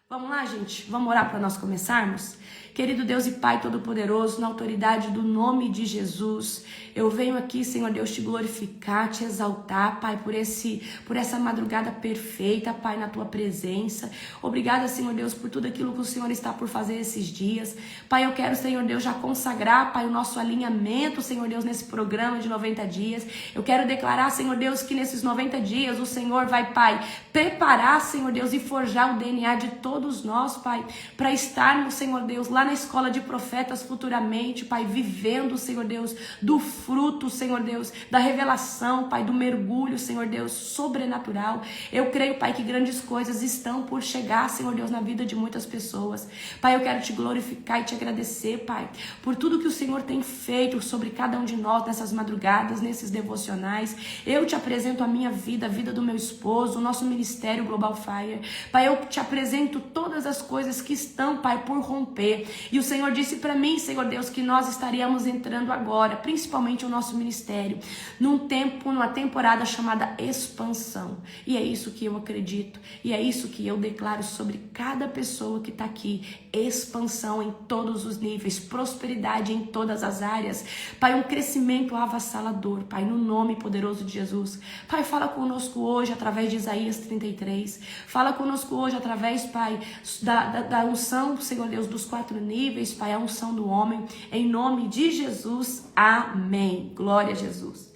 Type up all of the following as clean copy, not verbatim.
Vamos lá, gente? Vamos orar para nós começarmos? Querido Deus e Pai Todo-Poderoso, na autoridade do nome de Jesus, eu venho aqui, Senhor Deus, te glorificar, te exaltar, Pai, por essa madrugada perfeita, Pai, na Tua presença. Obrigada, Senhor Deus, por tudo aquilo que o Senhor está por fazer esses dias. Pai, eu quero, Senhor Deus, já consagrar, Pai, o nosso alinhamento, Senhor Deus, nesse programa de 90 dias. Eu quero declarar, Senhor Deus, que nesses 90 dias o Senhor vai, Pai, preparar, Senhor Deus, e forjar o DNA de todos nós, Pai, para estarmos, Senhor Deus, lá na escola de profetas futuramente, Pai, vivendo, Senhor Deus, do fruto, Senhor Deus, da revelação, Pai, do mergulho, Senhor Deus, sobrenatural. Eu creio, Pai, que grandes coisas estão por chegar, Senhor Deus, na vida de muitas pessoas. Pai, eu quero te glorificar e te agradecer, Pai, por tudo que o Senhor tem feito sobre cada um de nós nessas madrugadas, nesses devocionais. Eu te apresento a minha vida, a vida do meu esposo, o nosso ministério Global Fire. Pai, eu te apresento todas as coisas que estão, Pai, por romper. E o Senhor disse para mim, Senhor Deus, que nós estaríamos entrando agora, principalmente o nosso ministério, numa temporada chamada expansão. E é isso que eu acredito, e é isso que eu declaro sobre cada pessoa que está aqui. Expansão em todos os níveis, prosperidade em todas as áreas. Pai, um crescimento avassalador, Pai, no nome poderoso de Jesus. Pai, fala conosco hoje através de Isaías 33. Fala conosco hoje através, Pai, da unção, Senhor Deus, dos 4 níveis, Pai, a unção do homem, em nome de Jesus, amém. Glória a Jesus.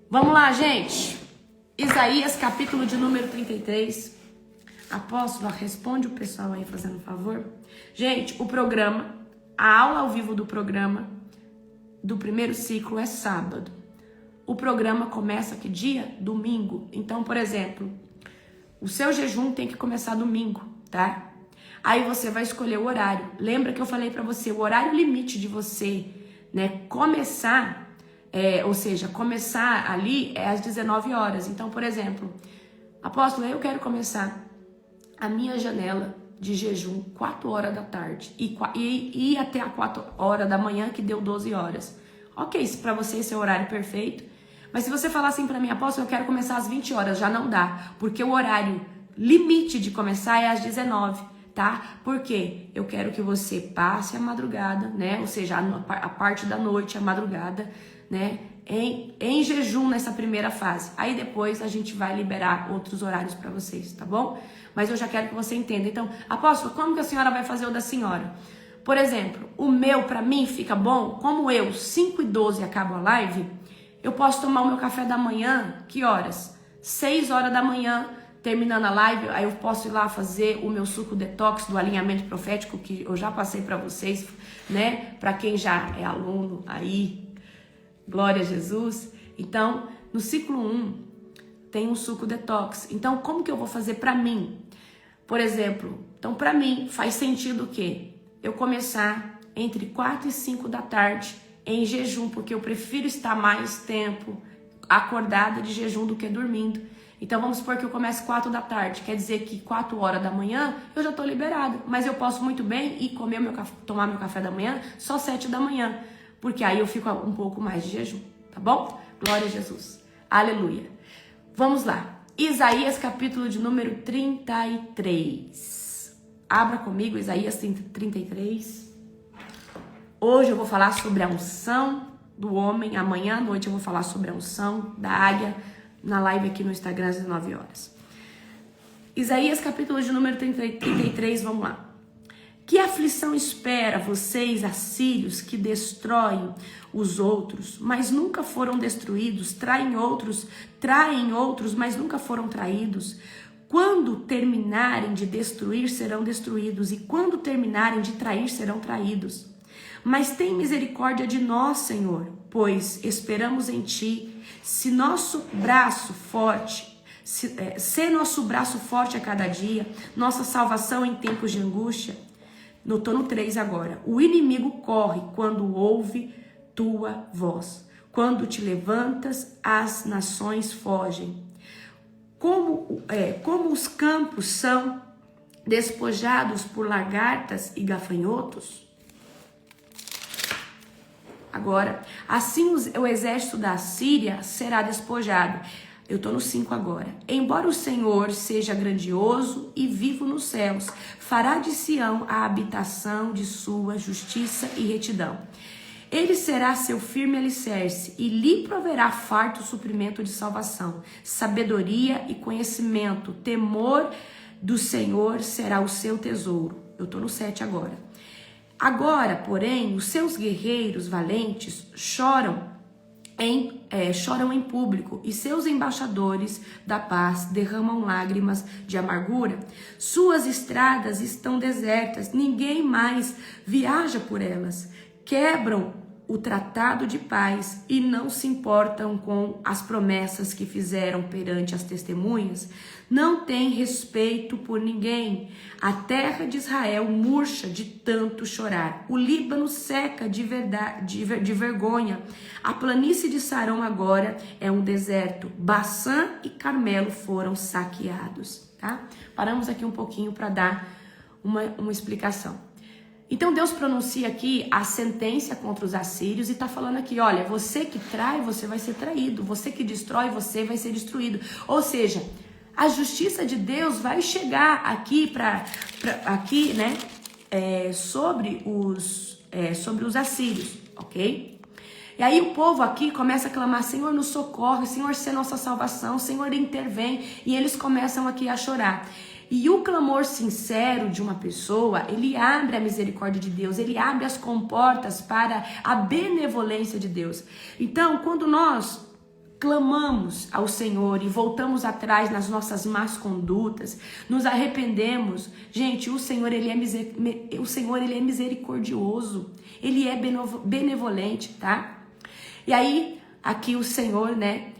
Vamos lá, gente. Isaías, capítulo de número 33. Apóstolo, responde o pessoal aí, fazendo um favor. Gente, o programa, a aula ao vivo do programa do primeiro ciclo é sábado. O programa começa que dia? Domingo. Então, por exemplo, o seu jejum tem que começar domingo, tá? Aí você vai escolher o horário. Lembra que eu falei pra você, o horário limite de você, né, começar, começar ali é às 19 horas. Então, por exemplo, apóstolo, eu quero começar a minha janela de jejum 4 horas da tarde e ir até a 4 horas da manhã, que deu 12 horas. Ok, se pra você esse é o horário perfeito. Mas se você falar assim pra mim, apóstolo, eu quero começar às 20 horas, já não dá. Porque o horário limite de começar é às 19, tá? Porque eu quero que você passe a madrugada, né? Ou seja, a parte da noite, a madrugada, né? Em jejum nessa primeira fase. Aí depois a gente vai liberar outros horários para vocês, tá bom? Mas eu já quero que você entenda. Então, apóstolo, como que a senhora vai fazer o da senhora? Por exemplo, o meu, para mim, fica bom. Como eu, 5h12 acabo a live, eu posso tomar o meu café da manhã, que horas? 6 horas da manhã, terminando a live, aí eu posso ir lá fazer o meu suco detox do alinhamento profético, que eu já passei para vocês, né? Para quem já é aluno aí, glória a Jesus. Então, no ciclo 1, tem um suco detox. Então, como que eu vou fazer para mim? Por exemplo, então para mim faz sentido o quê? Eu começar entre 4 e 5 da tarde em jejum, porque eu prefiro estar mais tempo acordada de jejum do que dormindo. Então vamos supor que eu comece 4 da tarde, quer dizer que 4 horas da manhã eu já estou liberada, mas eu posso muito bem ir tomar meu café da manhã só 7 da manhã, porque aí eu fico um pouco mais de jejum, tá bom? Glória a Jesus, aleluia. Vamos lá, Isaías capítulo de número 33, abra comigo Isaías 33. Hoje eu vou falar sobre a unção do homem, amanhã à noite eu vou falar sobre a unção da águia, na live aqui no Instagram às 19 horas. Isaías capítulo de número 33, vamos lá. Que aflição espera vocês, assírios, que destroem os outros, mas nunca foram destruídos, traem outros, mas nunca foram traídos. Quando terminarem de destruir, serão destruídos, e quando terminarem de trair, serão traídos. Mas tem misericórdia de nós, Senhor, pois esperamos em Ti. Se nosso braço forte a cada dia, nossa salvação em tempos de angústia. Tô no 3 agora. O inimigo corre quando ouve tua voz. Quando te levantas, as nações fogem. Como os campos são despojados por lagartas e gafanhotos. Agora, assim o exército da Síria será despojado. Eu estou no 5 agora. Embora o Senhor seja grandioso e vivo nos céus, fará de Sião a habitação de sua justiça e retidão. Ele será seu firme alicerce e lhe proverá farto suprimento de salvação. Sabedoria e conhecimento, temor do Senhor será o seu tesouro. Eu estou no 7 agora. Agora, porém, os seus guerreiros valentes choram em público, e seus embaixadores da paz derramam lágrimas de amargura. Suas estradas estão desertas, ninguém mais viaja por elas. Quebram o tratado de paz e não se importam com as promessas que fizeram perante as testemunhas. Não tem respeito por ninguém. A terra de Israel murcha de tanto chorar. O Líbano seca de vergonha. A planície de Sarão agora é um deserto. Baçã e Carmelo foram saqueados. Tá? Paramos aqui um pouquinho para dar uma explicação. Então Deus pronuncia aqui a sentença contra os assírios e está falando aqui, olha, você que trai, você vai ser traído. Você que destrói, você vai ser destruído. Ou seja, a justiça de Deus vai chegar aqui sobre os assírios, ok? E aí o povo aqui começa a clamar, Senhor, nos socorre, Senhor, se é nossa salvação, Senhor, intervém. E eles começam aqui a chorar. E o clamor sincero de uma pessoa, ele abre a misericórdia de Deus, ele abre as comportas para a benevolência de Deus. Então, quando nós clamamos ao Senhor e voltamos atrás nas nossas más condutas, nos arrependemos, gente, o Senhor ele é misericordioso, ele é benevolente, tá? E aí, aqui o Senhor, né,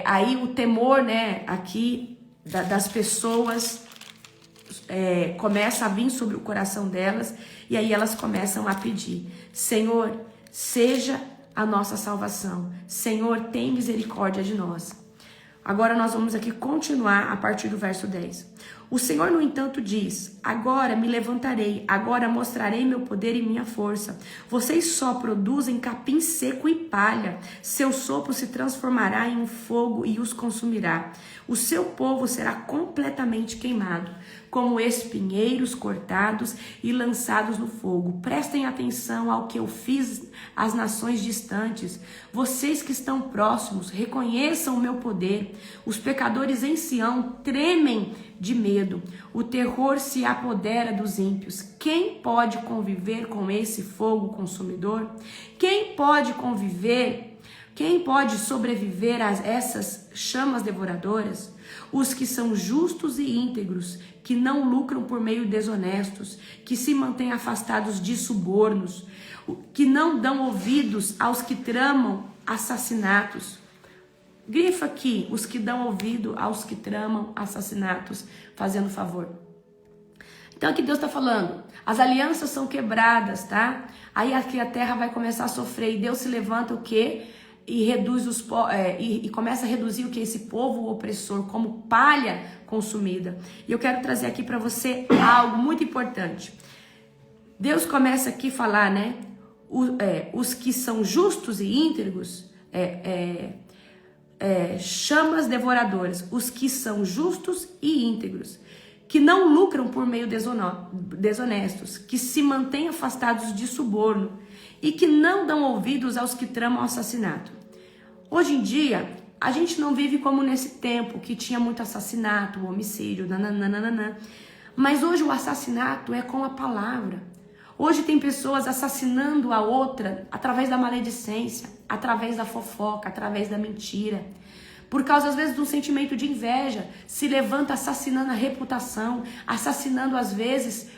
aí o temor, né, aqui das pessoas começa a vir sobre o coração delas, e aí elas começam a pedir, Senhor, seja a nossa salvação, Senhor, tem misericórdia de nós. Agora nós vamos aqui continuar a partir do verso 10. O Senhor, no entanto, diz, agora me levantarei, agora mostrarei meu poder e minha força. Vocês só produzem capim seco e palha. Seu sopro se transformará em um fogo e os consumirá. O seu povo será completamente queimado, como espinheiros cortados e lançados no fogo. Prestem atenção ao que eu fiz às nações distantes. Vocês que estão próximos, reconheçam o meu poder. Os pecadores em Sião tremem de medo. O terror se apodera dos ímpios. Quem pode conviver com esse fogo consumidor? Quem pode sobreviver a essas chamas devoradoras? Os que são justos e íntegros, que não lucram por meio desonestos, que se mantêm afastados de subornos, que não dão ouvidos aos que tramam assassinatos. Grifa aqui, os que dão ouvido aos que tramam assassinatos, fazendo favor. Então aqui Deus está falando, as alianças são quebradas, tá? Aí aqui a terra vai começar a sofrer, e Deus se levanta o quê? E reduz e começa a reduzir o que? Esse povo opressor, como palha consumida. E eu quero trazer aqui para você algo muito importante. Deus começa aqui a falar, né? Os que são justos e íntegros, chamas devoradoras, os que são justos e íntegros, que não lucram por meio desonestos, que se mantêm afastados de suborno e que não dão ouvidos aos que tramam assassinato. Hoje em dia, a gente não vive como nesse tempo que tinha muito assassinato, homicídio, nananana. Mas hoje o assassinato é com a palavra. Hoje tem pessoas assassinando a outra através da maledicência, através da fofoca, através da mentira. Por causa, às vezes, de um sentimento de inveja, se levanta assassinando a reputação, assassinando, às vezes,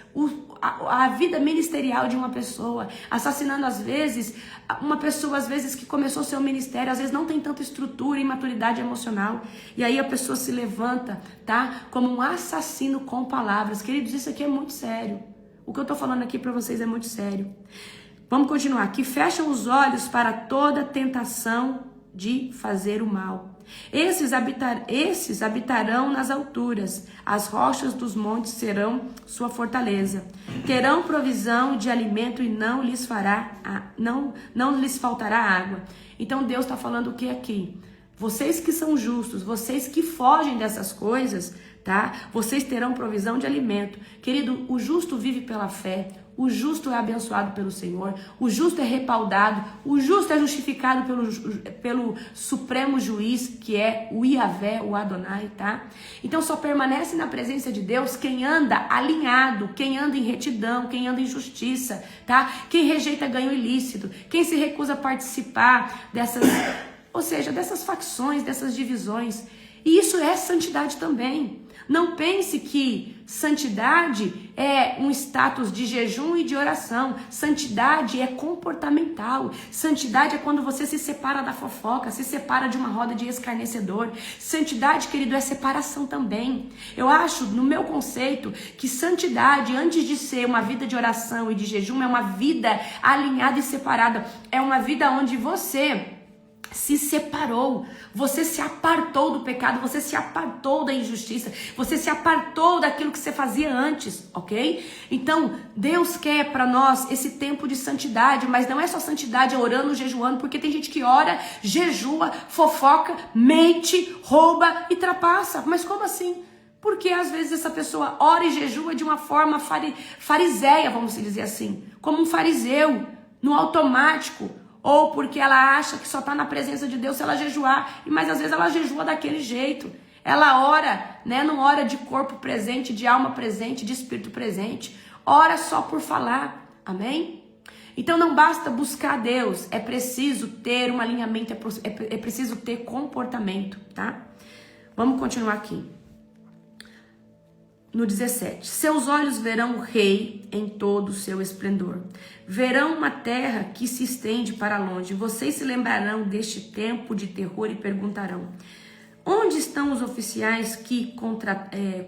a vida ministerial de uma pessoa, assassinando, às vezes, uma pessoa, às vezes, que começou seu ministério, às vezes não tem tanta estrutura e maturidade emocional, e aí a pessoa se levanta, tá? Como um assassino com palavras. Queridos, isso aqui é muito sério. O que eu tô falando aqui para vocês é muito sério. Vamos continuar. Que fecham os olhos para toda tentação de fazer o mal. Esses habitarão nas alturas, as rochas dos montes serão sua fortaleza. Terão provisão de alimento e não lhes faltará água. Então Deus está falando o que aqui? vocês que são justos, vocês que fogem dessas coisas, tá? Vocês terão provisão de alimento. Querido, o justo vive pela fé, o justo é abençoado pelo Senhor, o justo é respaldado, o justo é justificado pelo supremo juiz, que é o Iavé, o Adonai, tá? Então só permanece na presença de Deus quem anda alinhado, quem anda em retidão, quem anda em justiça, tá? Quem rejeita ganho ilícito, quem se recusa a participar dessas, ou seja, dessas facções, dessas divisões. E isso é santidade também. Não pense que santidade é um status de jejum e de oração. Santidade é comportamental. Santidade é quando você se separa da fofoca, se separa de uma roda de escarnecedor. Santidade, querido, é separação também. Eu acho, no meu conceito, que santidade, antes de ser uma vida de oração e de jejum, é uma vida alinhada e separada. É uma vida onde você se separou, você se apartou do pecado, você se apartou da injustiça, você se apartou daquilo que você fazia antes, ok? Então, Deus quer para nós esse tempo de santidade, mas não é só santidade orando, jejuando, porque tem gente que ora, jejua, fofoca, mente, rouba e trapaça. Mas como assim? Porque às vezes essa pessoa ora e jejua de uma forma fariseia, vamos dizer assim, como um fariseu, no automático, ou porque ela acha que só está na presença de Deus se ela jejuar, mas às vezes ela jejua daquele jeito. Ela ora, né? Não ora de corpo presente, de alma presente, de espírito presente. Ora só por falar, amém? Então não basta buscar Deus, é preciso ter um alinhamento, é preciso ter comportamento, tá? Vamos continuar aqui. No 17, seus olhos verão o rei em todo o seu esplendor. Verão uma terra que se estende para longe. Vocês se lembrarão deste tempo de terror e perguntarão: onde estão os oficiais que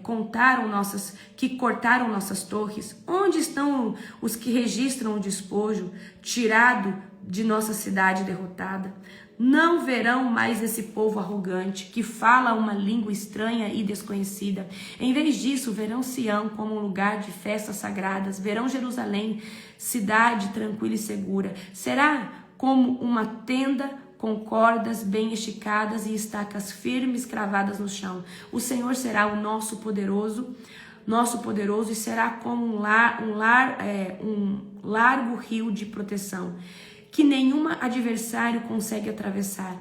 cortaram nossas torres? Onde estão os que registram o despojo tirado de nossa cidade derrotada? Não verão mais esse povo arrogante que fala uma língua estranha e desconhecida. Em vez disso, verão Sião como um lugar de festas sagradas. Verão Jerusalém, cidade tranquila e segura. Será como uma tenda com cordas bem esticadas e estacas firmes cravadas no chão. O Senhor será o nosso poderoso, e será como um largo rio de proteção, que nenhum adversário consegue atravessar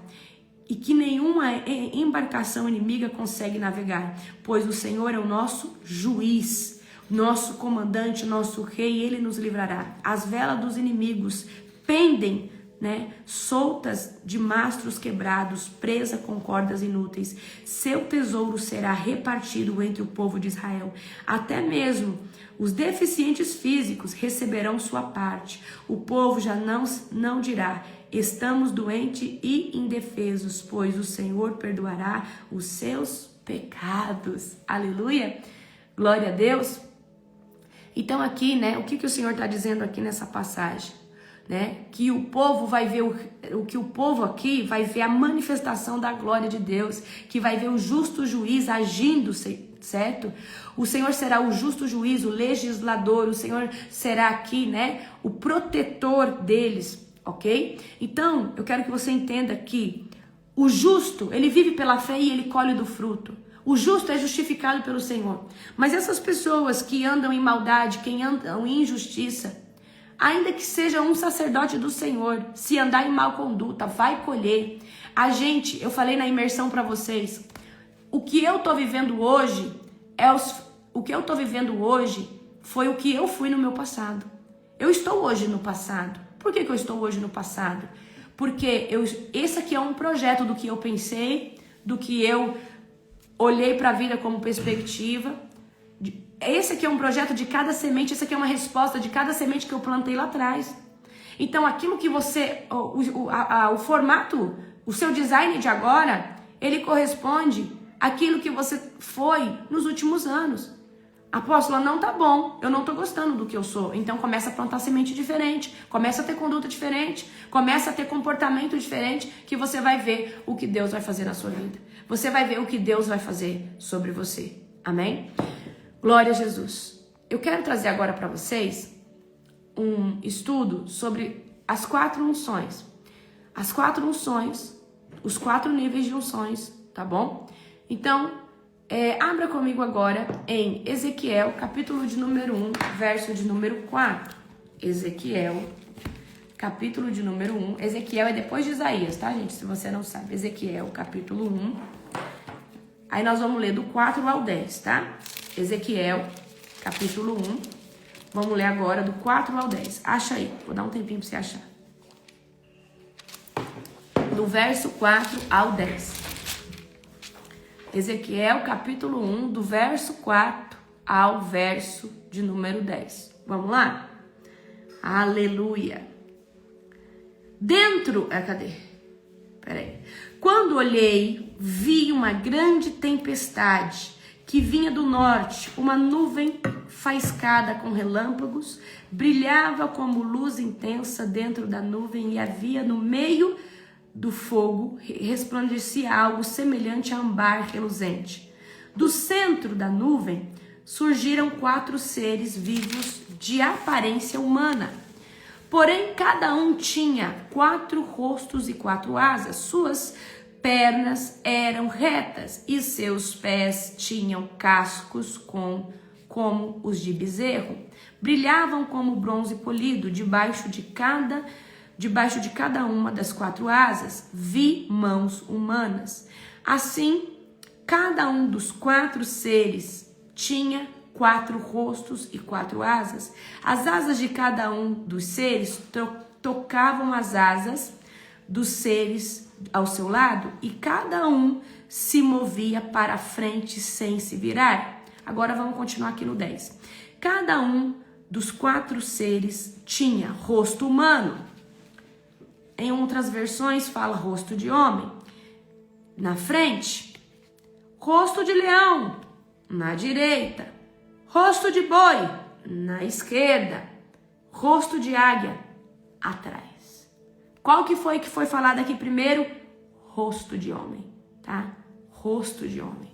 e que nenhuma embarcação inimiga consegue navegar, pois o Senhor é o nosso juiz, nosso comandante, nosso rei, ele nos livrará. As velas dos inimigos pendem, né, soltas de mastros quebrados, presa com cordas inúteis. Seu tesouro será repartido entre o povo de Israel. Até mesmo os deficientes físicos receberão sua parte. O povo já não dirá: estamos doentes e indefesos, pois o Senhor perdoará os seus pecados. Aleluia! Glória a Deus! Então aqui, né, o que o Senhor está dizendo aqui nessa passagem? Né? Que o povo vai ver o povo aqui vai ver a manifestação da glória de Deus, que vai ver o justo juiz agindo, certo? O Senhor será o justo juiz, o legislador, o Senhor será aqui, né, o protetor deles, ok? Então, eu quero que você entenda que o justo, ele vive pela fé e ele colhe do fruto. O justo é justificado pelo Senhor. Mas essas pessoas que andam em maldade, quem andam em injustiça, ainda que seja um sacerdote do Senhor, se andar em mal conduta, vai colher. Eu falei na imersão para vocês, o que eu tô vivendo hoje foi o que eu fui no meu passado. Eu estou hoje no passado. Por que eu estou hoje no passado? Porque esse aqui é um projeto do que eu pensei, do que eu olhei para a vida como perspectiva. Esse aqui é um projeto de cada semente, esse aqui é uma resposta de cada semente que eu plantei lá atrás. Então aquilo que você, o formato, o seu design de agora, ele corresponde àquilo que você foi nos últimos anos. Apóstola, não tá bom, eu não tô gostando do que eu sou. Então começa a plantar semente diferente, começa a ter conduta diferente, começa a ter comportamento diferente, que você vai ver o que Deus vai fazer na sua vida. Você vai ver o que Deus vai fazer sobre você. Amém? Glória a Jesus. Eu quero trazer agora para vocês um estudo sobre as 4 unções. As 4 unções os 4 níveis de unções, tá bom? Então, abra comigo agora em Ezequiel, capítulo de número 1, verso de número 4. Ezequiel, capítulo de número 1. Ezequiel é depois de Isaías, tá, gente? Se você não sabe. Ezequiel, capítulo 1. Aí nós vamos ler do 4 ao 10, tá? Ezequiel, capítulo 1. Vamos ler agora do 4 ao 10. Acha aí. Vou dar um tempinho pra você achar. Do verso 4 ao 10. Ezequiel, capítulo 1, do verso 4 ao verso de número 10. Vamos lá? Aleluia. Cadê? Peraí. Quando olhei, vi uma grande tempestade que vinha do norte, uma nuvem faiscada com relâmpagos, brilhava como luz intensa dentro da nuvem e havia no meio do fogo resplandecia algo semelhante a âmbar reluzente. Do centro da nuvem surgiram 4 seres vivos de aparência humana. Porém, cada um tinha 4 rostos e 4 asas. Suas pernas eram retas e seus pés tinham cascos como os de bezerro. Brilhavam como bronze polido. Debaixo de cada uma das 4 asas, vi mãos humanas. Assim, cada um dos 4 seres tinha 4 rostos e 4 asas. As asas de cada um dos seres tocavam as asas dos seres ao seu lado e cada um se movia para a frente sem se virar. Agora vamos continuar aqui no 10. Cada um dos 4 seres tinha rosto humano. Em outras versões fala rosto de homem. Na frente, rosto de leão. Na direita, rosto de boi. Na esquerda, rosto de águia. Atrás. Qual que foi falado aqui primeiro? Rosto de homem, tá? Rosto de homem.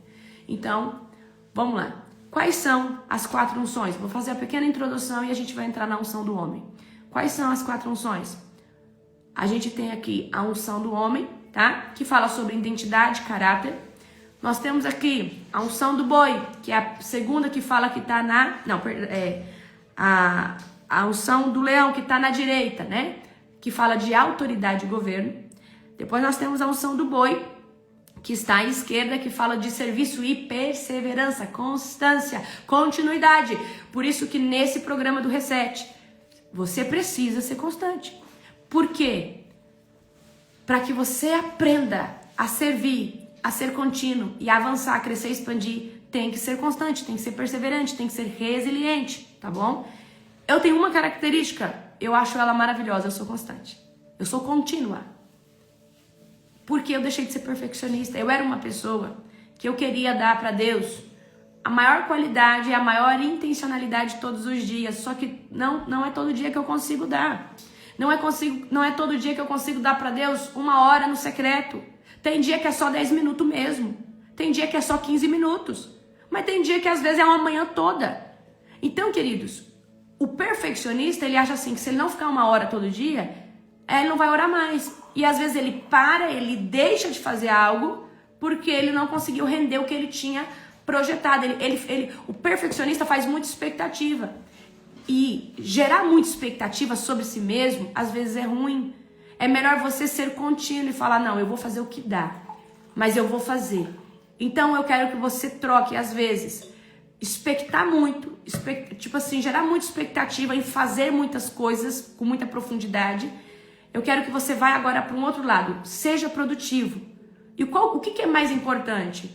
Então, vamos lá. Quais são as 4 unções? Vou fazer a pequena introdução e a gente vai entrar na unção do homem. Quais são as 4 unções? A gente tem aqui a unção do homem, tá? Que fala sobre identidade, caráter. Nós temos aqui a unção do boi, que é a segunda que fala que tá a unção do leão, que tá na direita, né? Que fala de autoridade e governo. Depois nós temos a unção do boi, que está à esquerda, que fala de serviço e perseverança, constância, continuidade. Por isso que nesse programa do Reset, você precisa ser constante. Por quê? Para que você aprenda a servir, a ser contínuo e a avançar, a crescer, expandir, tem que ser constante, tem que ser perseverante, tem que ser resiliente, tá bom? Eu tenho uma característica, eu acho ela maravilhosa, eu sou constante. Eu sou contínua. Porque eu deixei de ser perfeccionista. Eu era uma pessoa que eu queria dar para Deus a maior qualidade e a maior intencionalidade todos os dias. Só que não é todo dia que eu consigo dar. Não é todo dia que eu consigo dar para Deus 1 hora no secreto. Tem dia que é só 10 minutos mesmo. Tem dia que é só 15 minutos. Mas tem dia que às vezes é uma manhã toda. Então, queridos, o perfeccionista, ele acha assim, que se ele não ficar 1 hora todo dia, ele não vai orar mais. E às vezes ele deixa de fazer algo porque ele não conseguiu render o que ele tinha projetado. O perfeccionista faz muita expectativa. E gerar muita expectativa sobre si mesmo, às vezes é ruim. É melhor você ser contínuo e falar, não, eu vou fazer o que dá, mas eu vou fazer. Então eu quero que você troque, às vezes, expectar muito, gerar muita expectativa em fazer muitas coisas com muita profundidade. Eu quero que você vá agora para um outro lado, seja produtivo. E o que é mais importante?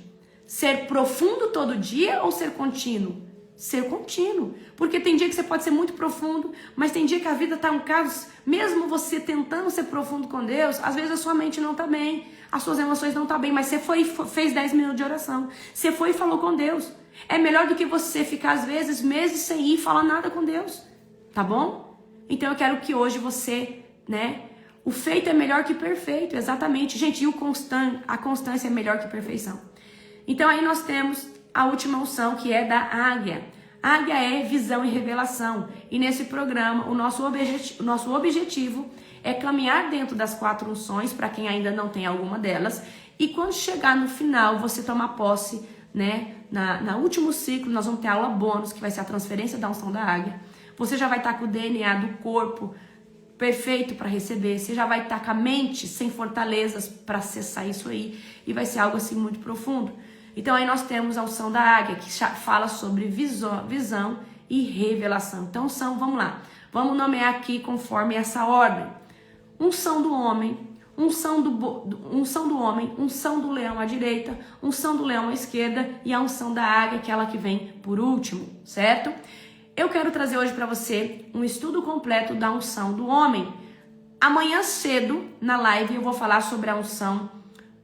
Ser profundo todo dia ou ser contínuo? Ser contínuo, porque tem dia que você pode ser muito profundo, mas tem dia que a vida tá um caos, mesmo você tentando ser profundo com Deus, às vezes a sua mente não tá bem, as suas emoções não tá bem, mas você fez 10 minutos de oração, você foi e falou com Deus. É melhor do que você ficar às vezes meses sem ir falar nada com Deus, tá bom? Então eu quero que hoje você, o feito é melhor que perfeito, exatamente, gente, e a constância é melhor que perfeição. Então aí nós temos a última unção, que é da águia. Águia é visão e revelação. E nesse programa, o nosso objetivo é caminhar dentro das 4 unções, para quem ainda não tem alguma delas. E quando chegar no final, você tomar posse, né? Na último ciclo, nós vamos ter aula bônus, que vai ser a transferência da unção da águia. Você já vai estar com o DNA do corpo perfeito para receber. Você já vai estar com a mente sem fortalezas para acessar isso aí. E vai ser algo assim muito profundo. Então aí nós temos a unção da águia, que fala sobre visão e revelação. Então vamos lá. Vamos nomear aqui conforme essa ordem. Unção do homem, unção do homem, unção do leão à direita, unção do leão à esquerda e a unção da águia, aquela que vem por último, certo? Eu quero trazer hoje para você um estudo completo da unção do homem. Amanhã cedo, na live, eu vou falar sobre a unção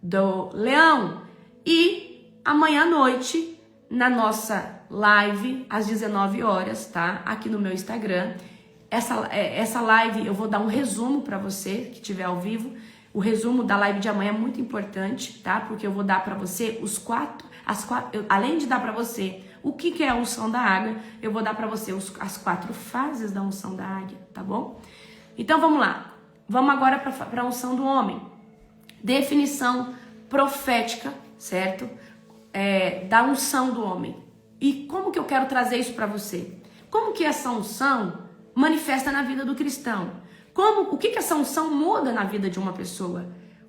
do leão. E amanhã à noite, na nossa live, às 19 horas, tá? Aqui no meu Instagram. Essa live eu vou dar um resumo para você que estiver ao vivo. O resumo da live de amanhã é muito importante, tá? Porque eu vou dar para você além de dar para você o que é a unção da águia, eu vou dar para você as 4 fases da unção da águia, tá bom? Então vamos lá. Vamos agora para a unção do homem. Definição profética, certo? Da unção do homem. E como que eu quero trazer isso para você? Como que essa unção manifesta na vida do cristão? O que essa unção muda na vida de uma pessoa?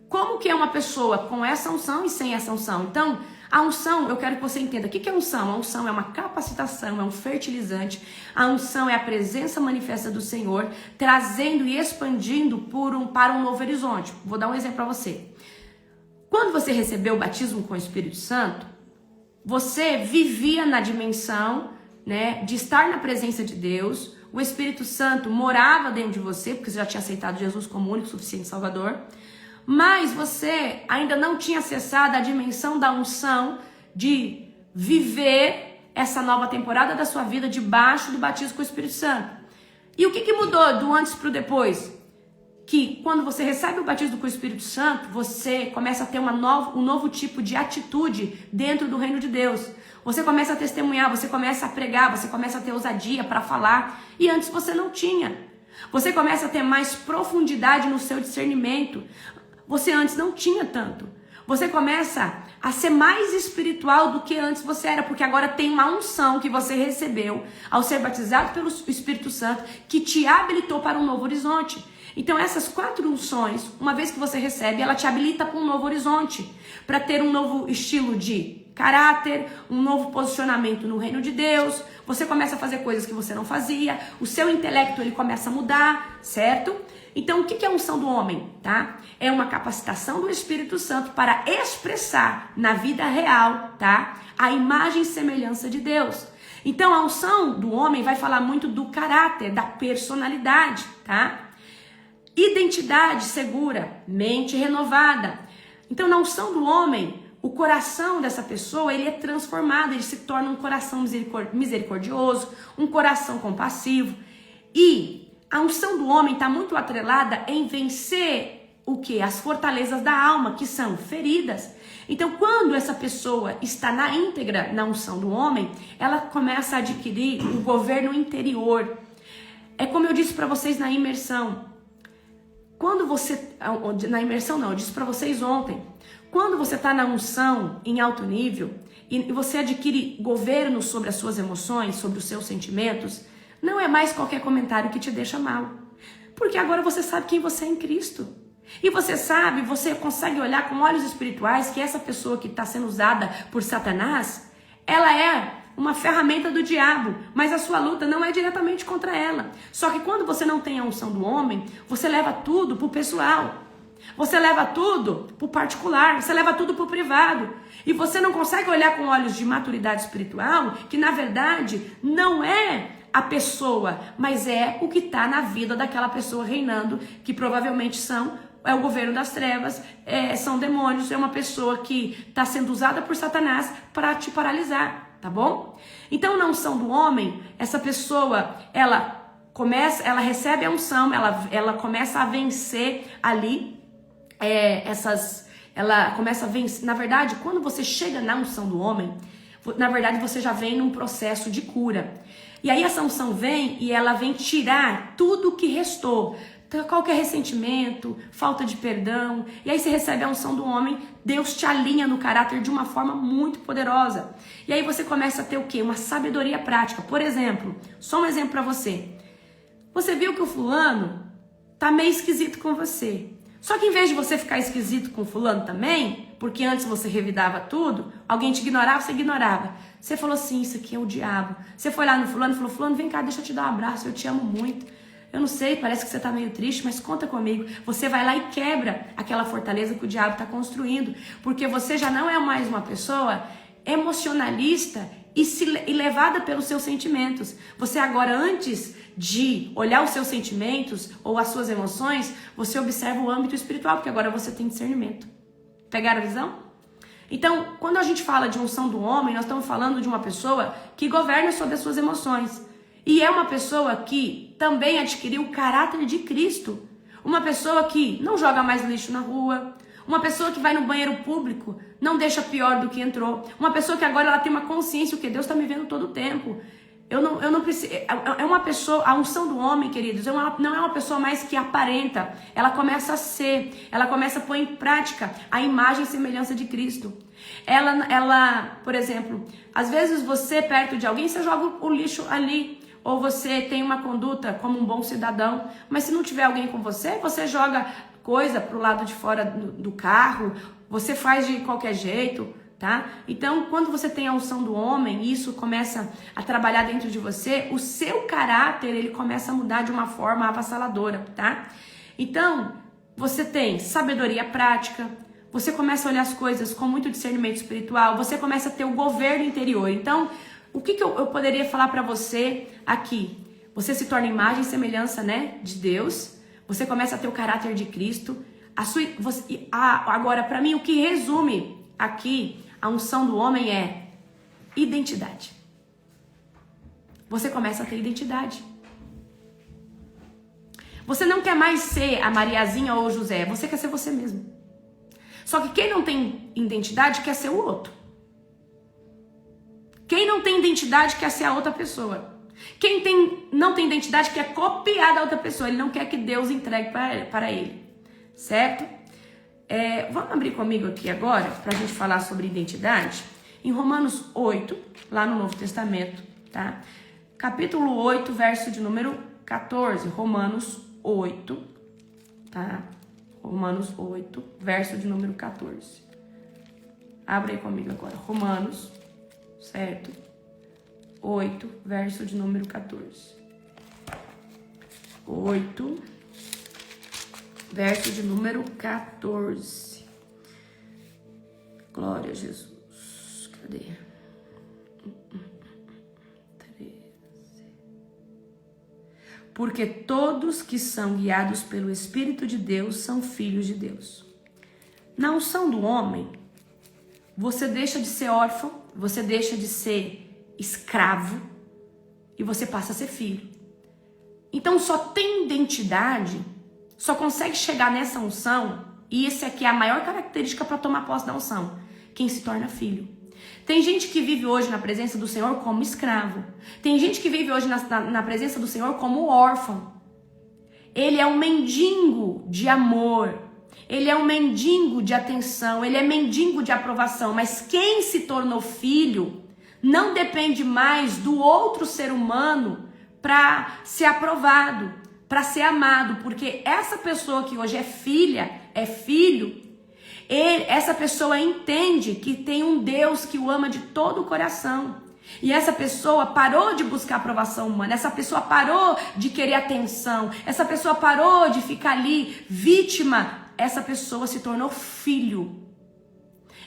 Como que é uma pessoa com essa unção e sem essa unção? Então, a unção, eu quero que você entenda. O que é unção? A unção é uma capacitação, é um fertilizante. A unção é a presença manifesta do Senhor, trazendo e expandindo para um novo horizonte. Vou dar um exemplo para você. Quando você recebeu o batismo com o Espírito Santo, você vivia na dimensão, né, de estar na presença de Deus. O Espírito Santo morava dentro de você, porque você já tinha aceitado Jesus como único, suficiente Salvador. Mas você ainda não tinha acessado a dimensão da unção de viver essa nova temporada da sua vida debaixo do batismo com o Espírito Santo. E o que mudou do antes para o depois? Que quando você recebe o batismo com o Espírito Santo, você começa a ter um novo tipo de atitude dentro do reino de Deus. Você começa a testemunhar, você começa a pregar, você começa a ter ousadia para falar. E antes você não tinha. Você começa a ter mais profundidade no seu discernimento. Você antes não tinha tanto. Você começa a ser mais espiritual do que antes você era, porque agora tem uma unção que você recebeu ao ser batizado pelo Espírito Santo, que te habilitou para um novo horizonte. Então essas 4 unções, uma vez que você recebe, ela te habilita para um novo horizonte, para ter um novo estilo de caráter, um novo posicionamento no reino de Deus. Você começa a fazer coisas que você não fazia, o seu intelecto ele começa a mudar, certo? Então o que é a unção do homem, tá? É uma capacitação do Espírito Santo para expressar na vida real, tá? A imagem e semelhança de Deus. Então a unção do homem vai falar muito do caráter, da personalidade, tá? Identidade segura, mente renovada. Então na unção do homem, o coração dessa pessoa ele é transformado, ele se torna um coração misericordioso, um coração compassivo. E a unção do homem está muito atrelada em vencer o quê? As fortalezas da alma, que são feridas. Então, quando essa pessoa está na íntegra na unção do homem, ela começa a adquirir um governo interior. É como eu disse para vocês na imersão. Quando você... Na imersão não, eu disse para vocês ontem. Quando você está na unção em alto nível e você adquire governo sobre as suas emoções, sobre os seus sentimentos, não é mais qualquer comentário que te deixa mal. Porque agora você sabe quem você é em Cristo. E você consegue olhar com olhos espirituais que essa pessoa que está sendo usada por Satanás, ela é uma ferramenta do diabo, mas a sua luta não é diretamente contra ela. Só que quando você não tem a unção do homem, você leva tudo pro pessoal. Você leva tudo pro particular, você leva tudo pro privado. E você não consegue olhar com olhos de maturidade espiritual, que na verdade não é a pessoa, mas é o que está na vida daquela pessoa reinando, que provavelmente é o governo das trevas, são demônios, é uma pessoa que está sendo usada por Satanás para te paralisar, tá bom? Então na unção do homem, essa pessoa, ela recebe a unção, ela começa a vencer ali, ela começa a vencer. Na verdade, quando você chega na unção do homem, Na verdade, você já vem num processo de cura. E aí essa unção vem e ela vem tirar tudo que restou. Então, qualquer ressentimento, falta de perdão. E aí você recebe a unção do homem, Deus te alinha no caráter de uma forma muito poderosa. E aí você começa a ter o quê? Uma sabedoria prática. Por exemplo, só um exemplo para você. Você viu que o fulano tá meio esquisito com você. Só que em vez de você ficar esquisito com o fulano também, porque antes você revidava tudo, alguém te ignorava, você ignorava. Você falou assim, isso aqui é o diabo. Você foi lá no fulano e falou, fulano, vem cá, deixa eu te dar um abraço, eu te amo muito. Eu não sei, parece que você tá meio triste, mas conta comigo. Você vai lá e quebra aquela fortaleza que o diabo tá construindo, porque você já não é mais uma pessoa emocionalista e levada pelos seus sentimentos. Você agora, antes de olhar os seus sentimentos ou as suas emoções, você observa o âmbito espiritual, porque agora você tem discernimento. Pegaram a visão? Então, quando a gente fala de unção do homem, nós estamos falando de uma pessoa que governa sobre as suas emoções. E é uma pessoa que também adquiriu o caráter de Cristo. Uma pessoa que não joga mais lixo na rua. Uma pessoa que vai no banheiro público, não deixa pior do que entrou. Uma pessoa que agora ela tem uma consciência, o que Deus está me vendo todo o tempo. Eu não preciso. É uma pessoa, a unção do homem, queridos, não é uma pessoa mais que aparenta. Ela começa a ser, ela começa a pôr em prática a imagem e semelhança de Cristo. Ela, por exemplo, às vezes você perto de alguém, você joga o lixo ali. Ou você tem uma conduta como um bom cidadão, mas se não tiver alguém com você, você joga coisa pro lado de fora do carro, você faz de qualquer jeito, tá? Então, quando você tem a unção do homem, isso começa a trabalhar dentro de você, o seu caráter, ele começa a mudar de uma forma avassaladora, tá? Então, você tem sabedoria prática, você começa a olhar as coisas com muito discernimento espiritual, você começa a ter o governo interior. Então, o que eu poderia falar para você aqui? Você se torna imagem e semelhança, né, de Deus. Você começa a ter o caráter de Cristo. Agora, para mim, o que resume aqui a unção do homem é identidade. Você começa a ter identidade. Você não quer mais ser a Mariazinha ou o José. Você quer ser você mesmo. Só que quem não tem identidade quer ser o outro. Quem não tem identidade quer ser a outra pessoa. Quem não tem identidade quer copiar da outra pessoa. Ele não quer que Deus entregue para ele. Certo? Vamos abrir comigo aqui agora, para a gente falar sobre identidade. Em Romanos 8, lá no Novo Testamento, tá? Capítulo 8, verso de número 14. Romanos 8, tá? Romanos 8, verso de número 14. Abre aí comigo agora. Romanos, certo? 8, verso de número 14. 8, verso de número 14. Glória a Jesus. Cadê? 13. Porque todos que são guiados pelo Espírito de Deus são filhos de Deus. Na unção do homem, você deixa de ser órfão, você deixa de ser escravo e você passa a ser filho. Então só tem identidade, só consegue chegar nessa unção, e essa aqui é a maior característica para tomar posse da unção, quem se torna filho. Tem gente que vive hoje na presença do Senhor como escravo. Tem gente que vive hoje na presença do Senhor como órfão. Ele é um mendigo de amor. Ele é um mendigo de atenção. Ele é mendigo de aprovação. Mas quem se tornou filho não depende mais do outro ser humano para ser aprovado, para ser amado. Porque essa pessoa que hoje é filha, é filho, essa pessoa entende que tem um Deus que o ama de todo o coração. E essa pessoa parou de buscar aprovação humana, essa pessoa parou de querer atenção, essa pessoa parou de ficar ali vítima, essa pessoa se tornou filho.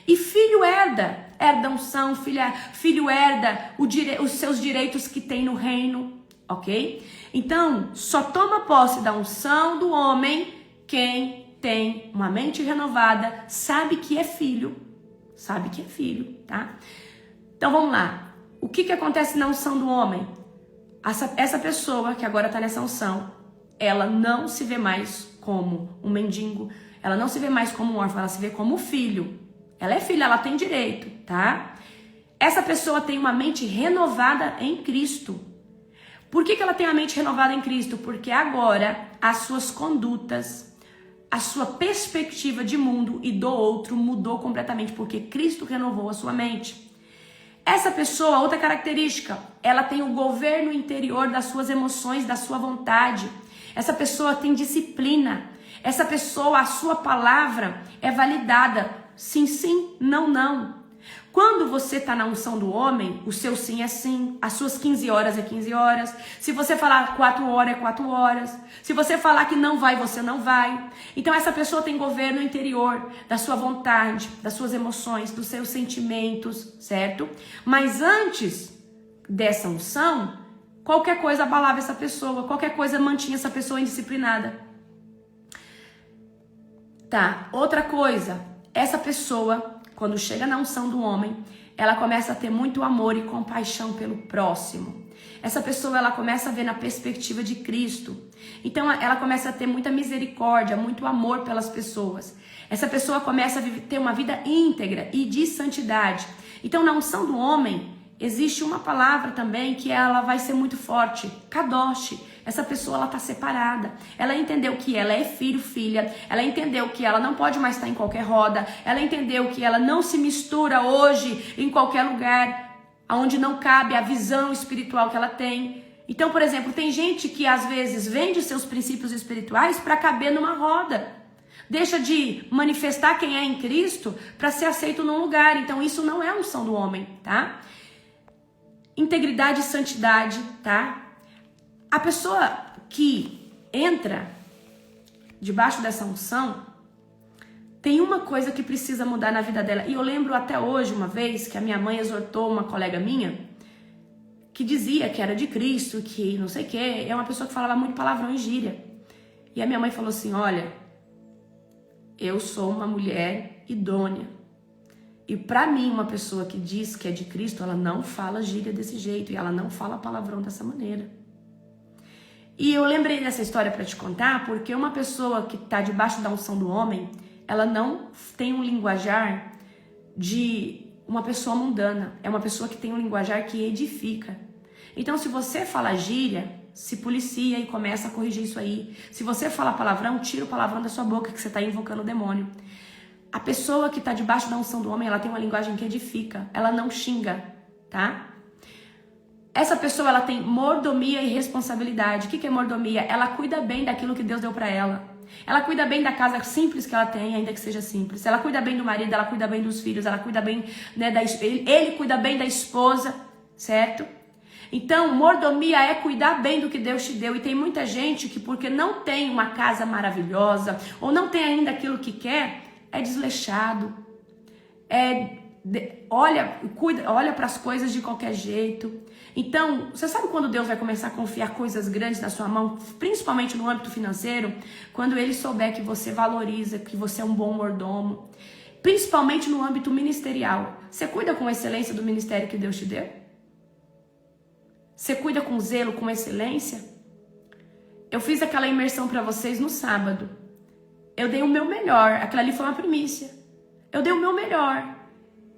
E filho herda a unção, filho herda os seus direitos que tem no reino, ok? Então, só toma posse da unção do homem quem tem uma mente renovada, sabe que é filho, tá? Então vamos lá. O que acontece na unção do homem? Essa pessoa que agora está nessa unção, ela não se vê mais como um mendigo, ela não se vê mais como um órfão, ela se vê como filho. Ela é filha, ela tem direito, tá? essa pessoa tem uma mente renovada em Cristo. Por que ela tem a mente renovada em Cristo? Porque agora as suas condutas, a sua perspectiva de mundo e do outro mudou completamente, porque Cristo renovou a sua mente. Essa pessoa, outra característica, ela tem o governo interior das suas emoções, da sua vontade. Essa pessoa tem disciplina. Essa pessoa, a sua palavra é validada. Sim, sim, não, não. Quando você está na unção do homem, o seu sim é sim, as suas 15 horas é 15 horas. Se você falar 4 horas é 4 horas. Se você falar que não vai, você não vai. Então essa pessoa tem governo interior da sua vontade, das suas emoções, dos seus sentimentos, certo? Mas antes dessa unção, qualquer coisa abalava essa pessoa, qualquer coisa mantinha essa pessoa indisciplinada. Tá, outra coisa, essa pessoa, quando chega na unção do homem, ela começa a ter muito amor e compaixão pelo próximo. Essa pessoa, ela começa a ver na perspectiva de Cristo. Então, ela começa a ter muita misericórdia, muito amor pelas pessoas. Essa pessoa começa a ter uma vida íntegra e de santidade. Então, na unção do homem, existe uma palavra também que ela vai ser muito forte, kadosh. Essa pessoa, ela está separada. Ela entendeu que ela é filho, filha. Ela entendeu que ela não pode mais estar em qualquer roda. Ela entendeu que ela não se mistura hoje em qualquer lugar onde não cabe a visão espiritual que ela tem. Então, por exemplo, tem gente que às vezes vende seus princípios espirituais para caber numa roda. Deixa de manifestar quem é em Cristo para ser aceito num lugar. Então, isso não é a unção do homem, tá? Integridade e santidade, tá? A pessoa que entra debaixo dessa unção, tem uma coisa que precisa mudar na vida dela. E eu lembro até hoje, uma vez, que a minha mãe exortou uma colega minha, que dizia que era de Cristo, que não sei o quê. É uma pessoa que falava muito palavrão e gíria. E a minha mãe falou assim, olha, eu sou uma mulher idônea. E pra mim, uma pessoa que diz que é de Cristo, ela não fala gíria desse jeito. E ela não fala palavrão dessa maneira. E eu lembrei dessa história para te contar, porque uma pessoa que está debaixo da unção do homem, ela não tem um linguajar de uma pessoa mundana. É uma pessoa que tem um linguajar que edifica. Então, se você fala gíria, se policia e começa a corrigir isso aí. Se você fala palavrão, tira o palavrão da sua boca, que você está invocando o demônio. A pessoa que está debaixo da unção do homem, ela tem uma linguagem que edifica. Ela não xinga, tá? Essa pessoa, ela tem mordomia e responsabilidade. O que é mordomia? Ela cuida bem daquilo que Deus deu para ela. Ela cuida bem da casa simples que ela tem, ainda que seja simples. Ela cuida bem do marido, ela cuida bem dos filhos, ela cuida bem, né, ele cuida bem da esposa, certo? Então, mordomia é cuidar bem do que Deus te deu. E tem muita gente que, porque não tem uma casa maravilhosa, ou não tem ainda aquilo que quer, é desleixado, olha para as coisas de qualquer jeito. Então, você sabe quando Deus vai começar a confiar coisas grandes na sua mão, principalmente no âmbito financeiro? Quando Ele souber que você valoriza, que você é um bom mordomo. Principalmente no âmbito ministerial. Você cuida com excelência do ministério que Deus te deu? Você cuida com zelo, com excelência? Eu fiz aquela imersão para vocês no sábado. Eu dei o meu melhor. Aquela ali foi uma primícia. Eu dei o meu melhor.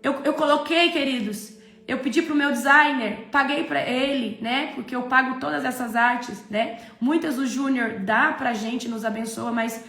Eu coloquei, queridos, eu pedi pro meu designer, paguei para ele, né? Porque eu pago todas essas artes, né? Muitas o Júnior dá pra gente, nos abençoa, mas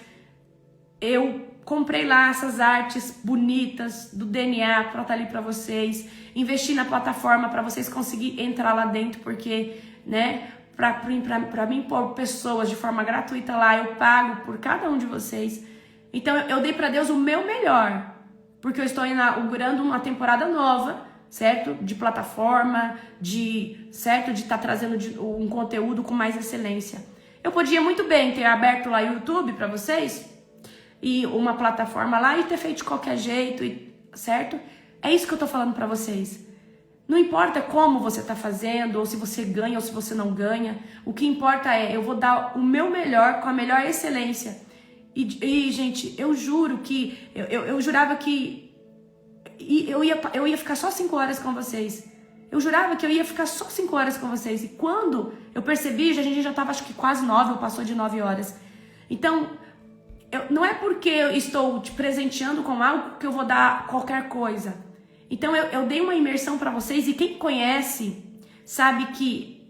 eu comprei lá essas artes bonitas do DNA para estar ali para vocês. Investi na plataforma para vocês conseguirem entrar lá dentro, porque, né? Para mim pôr pessoas de forma gratuita lá, eu pago por cada um de vocês. Então eu dei para Deus o meu melhor, porque eu estou inaugurando uma temporada nova, certo? De plataforma, certo? De estar trazendo um conteúdo com mais excelência. Eu podia muito bem ter aberto lá o YouTube para vocês e uma plataforma lá e ter feito de qualquer jeito, certo? É isso que eu tô falando para vocês. Não importa como você tá fazendo, ou se você ganha ou se você não ganha. O que importa é, eu vou dar o meu melhor com a melhor excelência. E gente, eu juro que, eu jurava que eu ia ficar só 5 horas com vocês. Eu jurava que eu ia ficar só 5 horas com vocês. E quando eu percebi, a gente já tava acho que quase 9, ou passou de 9 horas. Então, não é porque eu estou te presenteando com algo que eu vou dar qualquer coisa. Então eu dei uma imersão para vocês, e quem conhece sabe que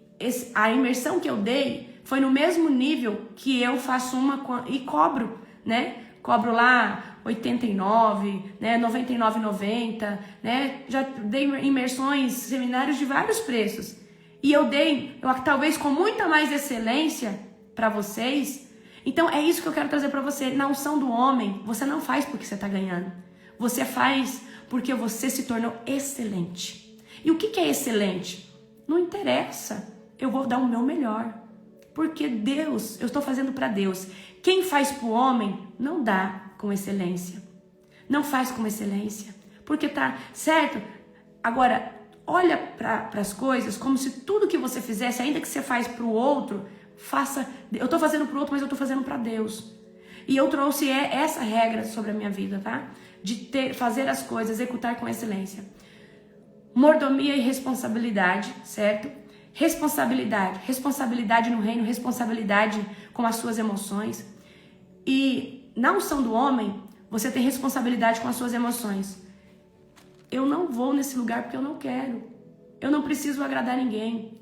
a imersão que eu dei foi no mesmo nível que eu faço uma e cobro, né? Cobro lá 89, né, 99,90, né? Já dei imersões, seminários de vários preços. E eu talvez com muita mais excelência para vocês. Então é isso que eu quero trazer para você. Na unção do homem, você não faz porque você está ganhando. Você faz porque você se tornou excelente. E o que é excelente? Não interessa. Eu vou dar o meu melhor. Porque Deus, eu estou fazendo para Deus. Quem faz para o homem, não dá com excelência. Não faz com excelência. Porque tá certo? Agora, olha para as coisas como se tudo que você fizesse, ainda que você faz para o outro, faça. Eu estou fazendo para o outro, mas eu estou fazendo para Deus. E eu trouxe essa regra sobre a minha vida, tá? De fazer as coisas, executar com excelência. Mordomia e responsabilidade, certo? Responsabilidade no reino, responsabilidade com as suas emoções. E na unção do homem, você tem responsabilidade com as suas emoções. Eu não vou nesse lugar porque eu não quero. Eu não preciso agradar ninguém.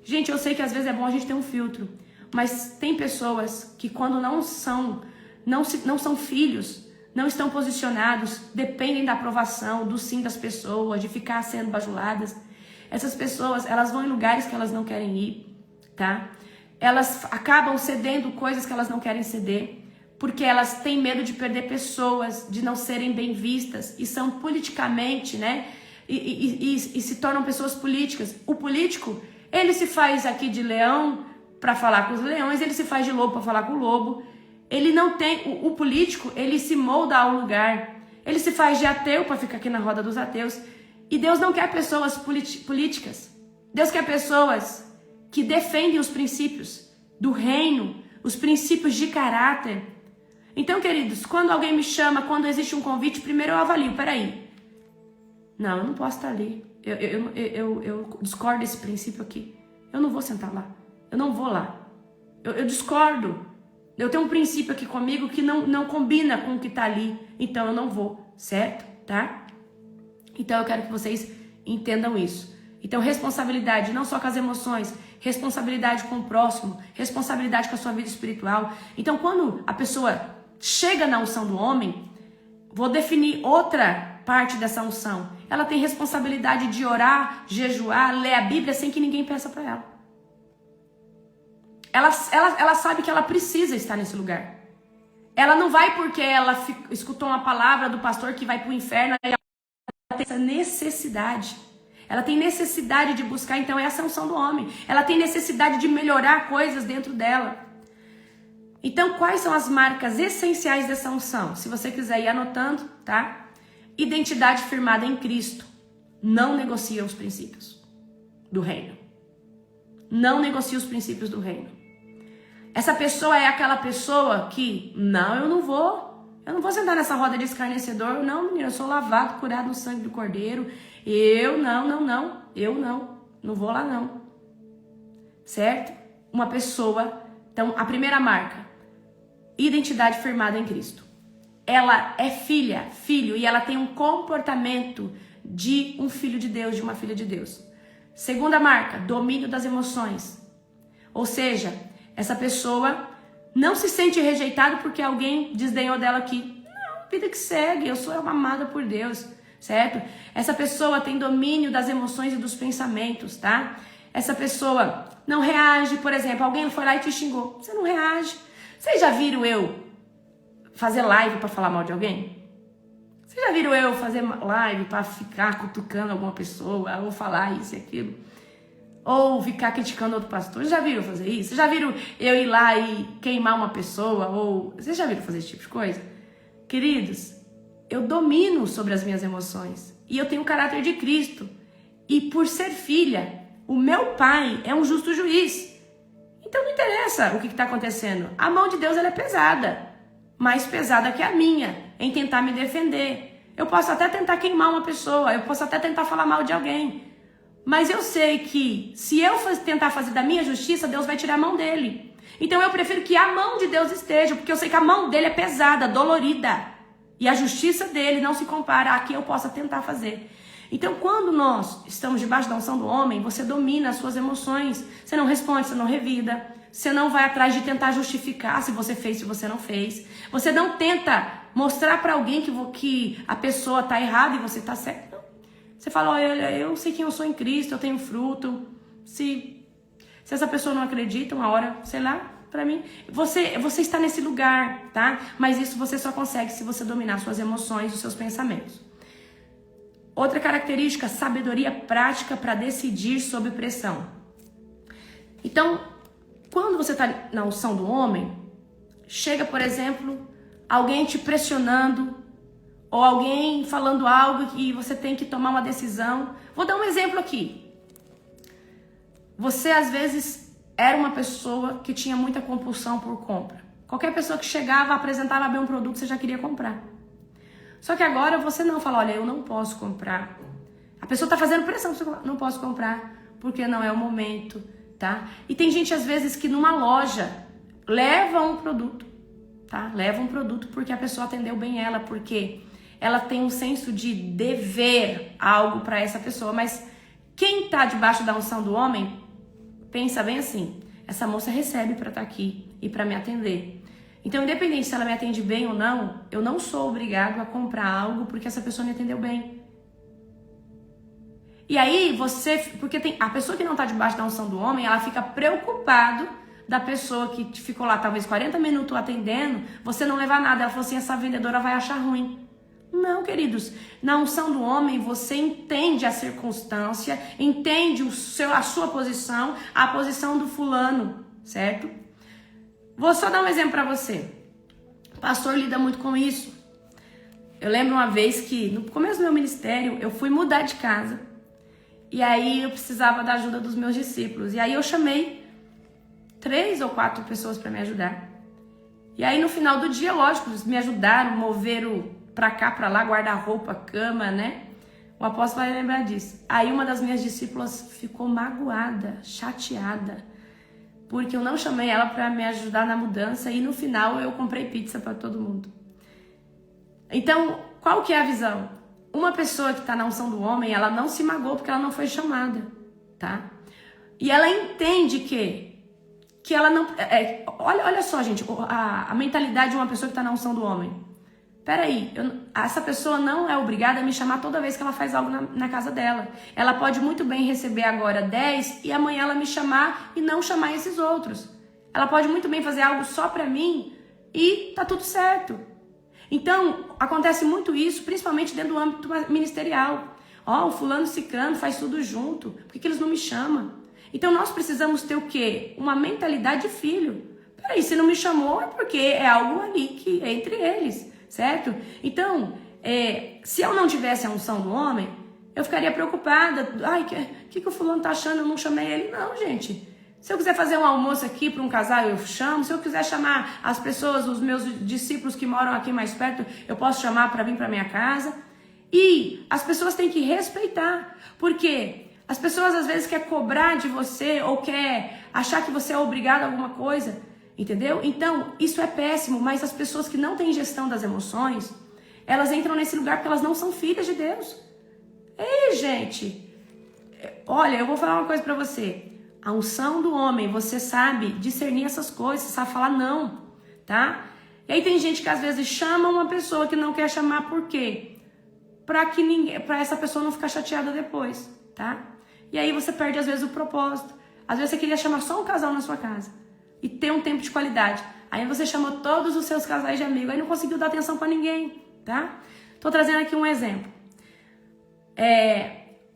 Gente, eu sei que às vezes é bom a gente ter um filtro, mas tem pessoas que quando não são filhos, não estão posicionados, dependem da aprovação, do sim das pessoas, de ficar sendo bajuladas. Essas pessoas, elas vão em lugares que elas não querem ir, tá? Elas acabam cedendo coisas que elas não querem ceder, porque elas têm medo de perder pessoas, de não serem bem vistas, e são politicamente, né? E se tornam pessoas políticas. O político, ele se faz aqui de leão para falar com os leões, ele se faz de lobo para falar com o lobo. Ele não tem, o político, ele se molda a um lugar. Ele se faz de ateu para ficar aqui na roda dos ateus. E Deus não quer pessoas políticas. Deus quer pessoas que defendem os princípios do reino, os princípios de caráter. Então, queridos, quando alguém me chama, quando existe um convite, primeiro eu avalio, peraí. Não, eu não posso estar ali. Eu discordo desse princípio aqui. Eu não vou sentar lá. Eu não vou lá. Eu discordo. Eu tenho um princípio aqui comigo que não combina com o que está ali. Então eu não vou, certo? Tá? Então eu quero que vocês entendam isso. Então responsabilidade não só com as emoções, responsabilidade com o próximo, responsabilidade com a sua vida espiritual. Então quando a pessoa chega na unção do homem, vou definir outra parte dessa unção. Ela tem responsabilidade de orar, jejuar, ler a Bíblia sem que ninguém peça para ela. Ela sabe que ela precisa estar nesse lugar. Ela não vai porque ela escutou uma palavra do pastor que vai para o inferno. Ela tem essa necessidade. Ela tem necessidade de buscar. Então essa é a unção do homem. Ela tem necessidade de melhorar coisas dentro dela. Então quais são as marcas essenciais dessa unção? Se você quiser ir anotando, tá? Identidade firmada em Cristo. Não negocia os princípios do reino. Não negocia os princípios do reino. Essa pessoa é aquela pessoa que, não, eu não vou sentar nessa roda de escarnecedor, não, menina, eu sou lavado, curado no sangue do Cordeiro, eu não vou lá não, certo? Uma pessoa, então a primeira marca, identidade firmada em Cristo. Ela é filho, e ela tem um comportamento de um filho de Deus, de uma filha de Deus. Segunda marca, domínio das emoções. Ou seja, essa pessoa não se sente rejeitada porque alguém desdenhou dela aqui. Não, vida que segue, eu sou amada por Deus, certo? Essa pessoa tem domínio das emoções e dos pensamentos, tá? Essa pessoa não reage, por exemplo, alguém foi lá e te xingou. Você não reage. Vocês já viram eu fazer live para falar mal de alguém? Vocês já viram eu fazer live para ficar cutucando alguma pessoa, ou falar isso e aquilo? Ou ficar criticando outro pastor? Vocês já viram fazer isso? Vocês já viram eu ir lá e queimar uma pessoa? Ou vocês já viram fazer esse tipo de coisa? Queridos, eu domino sobre as minhas emoções. E eu tenho o caráter de Cristo. E por ser filha, o meu pai é um justo juiz. Então não interessa o que está acontecendo. A mão de Deus ela é pesada. Mais pesada que a minha, em tentar me defender. Eu posso até tentar queimar uma pessoa, eu posso até tentar falar mal de alguém. Mas eu sei que se eu tentar fazer da minha justiça, Deus vai tirar a mão dele. Então eu prefiro que a mão de Deus esteja, porque eu sei que a mão dele é pesada, dolorida. E a justiça dele não se compara a que eu possa tentar fazer. Então, quando nós estamos debaixo da unção do homem, você domina as suas emoções. Você não responde, você não revida. Você não vai atrás de tentar justificar se você fez, se você não fez. Você não tenta mostrar para alguém que a pessoa está errada e você está certo. Não. Você fala, olha, eu sei quem eu sou em Cristo, eu tenho fruto. Se essa pessoa não acredita, uma hora, sei lá, para mim, você está nesse lugar, tá? Mas isso você só consegue se você dominar suas emoções, os seus pensamentos. Outra característica, sabedoria prática para decidir sob pressão. Então, quando você está na unção do homem, chega, por exemplo, alguém te pressionando ou alguém falando algo e você tem que tomar uma decisão. Vou dar um exemplo aqui. Você, às vezes, era uma pessoa que tinha muita compulsão por compra. Qualquer pessoa que chegava, apresentava bem um produto, você já queria comprar. Só que agora você não fala, olha, eu não posso comprar. A pessoa está fazendo pressão, você não posso comprar porque não é o momento, tá? E tem gente, às vezes, que numa loja leva um produto, tá? Leva um produto porque a pessoa atendeu bem ela, porque ela tem um senso de dever algo para essa pessoa. Mas quem está debaixo da unção do homem, pensa bem assim, essa moça recebe para estar aqui e para me atender. Então, independente se ela me atende bem ou não, eu não sou obrigado a comprar algo porque essa pessoa me atendeu bem. E aí, porque tem a pessoa que não está debaixo da unção do homem, ela fica preocupada da pessoa que ficou lá talvez 40 minutos atendendo, você não levar nada. Ela falou assim, essa vendedora vai achar ruim. Não, queridos, na unção do homem você entende a circunstância, entende a sua posição, a posição do fulano, certo? Vou só dar um exemplo para você. O pastor lida muito com isso. Eu lembro uma vez que, no começo do meu ministério, eu fui mudar de casa. E aí eu precisava da ajuda dos meus discípulos. E aí eu chamei 3 ou 4 pessoas para me ajudar. E aí no final do dia, lógico, eles me ajudaram, moveram pra cá, pra lá, guarda-roupa, cama, né? O apóstolo vai lembrar disso. Aí uma das minhas discípulas ficou magoada, chateada, porque eu não chamei ela para me ajudar na mudança e no final eu comprei pizza para todo mundo. Então, qual que é a visão? Uma pessoa que está na unção do homem, ela não se magoou porque ela não foi chamada, tá? E ela entende que ela não... olha só, gente, a mentalidade de uma pessoa que está na unção do homem. Peraí, essa pessoa não é obrigada a me chamar toda vez que ela faz algo na casa dela. Ela pode muito bem receber agora 10 e amanhã ela me chamar e não chamar esses outros. Ela pode muito bem fazer algo só pra mim e tá tudo certo. Então, acontece muito isso, principalmente dentro do âmbito ministerial. O fulano ciclano faz tudo junto, por que eles não me chamam? Então, nós precisamos ter o quê? Uma mentalidade de filho. Peraí, se não me chamou é porque é algo ali que é entre eles. Certo? Então, se eu não tivesse a unção do homem, eu ficaria preocupada. Ai, que o fulano tá achando? Eu não chamei ele. Não, gente. Se eu quiser fazer um almoço aqui para um casal, eu chamo. Se eu quiser chamar as pessoas, os meus discípulos que moram aqui mais perto, eu posso chamar para vir para minha casa. E as pessoas têm que respeitar. Porque as pessoas às vezes querem cobrar de você ou quer achar que você é obrigado a alguma coisa. Entendeu? Então, isso é péssimo, mas as pessoas que não têm gestão das emoções, elas entram nesse lugar porque elas não são filhas de Deus. Ei, gente, olha, eu vou falar uma coisa pra você. A unção do homem, você sabe discernir essas coisas, você sabe falar não, tá? E aí tem gente que às vezes chama uma pessoa que não quer chamar, por quê? Pra essa pessoa não ficar chateada depois, tá? E aí você perde às vezes o propósito. Às vezes você queria chamar só um casal na sua casa e ter um tempo de qualidade. Aí você chamou todos os seus casais de amigos, aí não conseguiu dar atenção pra ninguém, tá? Tô trazendo aqui um exemplo.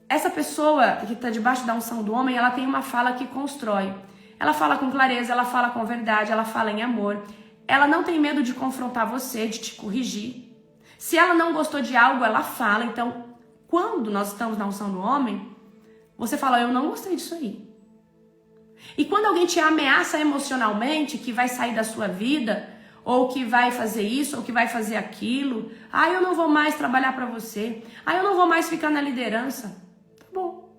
Essa pessoa que tá debaixo da unção do homem, ela tem uma fala que constrói. Ela fala com clareza, ela fala com verdade, ela fala em amor. Ela não tem medo de confrontar você, de te corrigir. Se ela não gostou de algo, ela fala. Então, quando nós estamos na unção do homem, você fala, eu não gostei disso aí. E quando alguém te ameaça emocionalmente, que vai sair da sua vida, ou que vai fazer isso, ou que vai fazer aquilo, eu não vou mais trabalhar para você, eu não vou mais ficar na liderança, tá bom.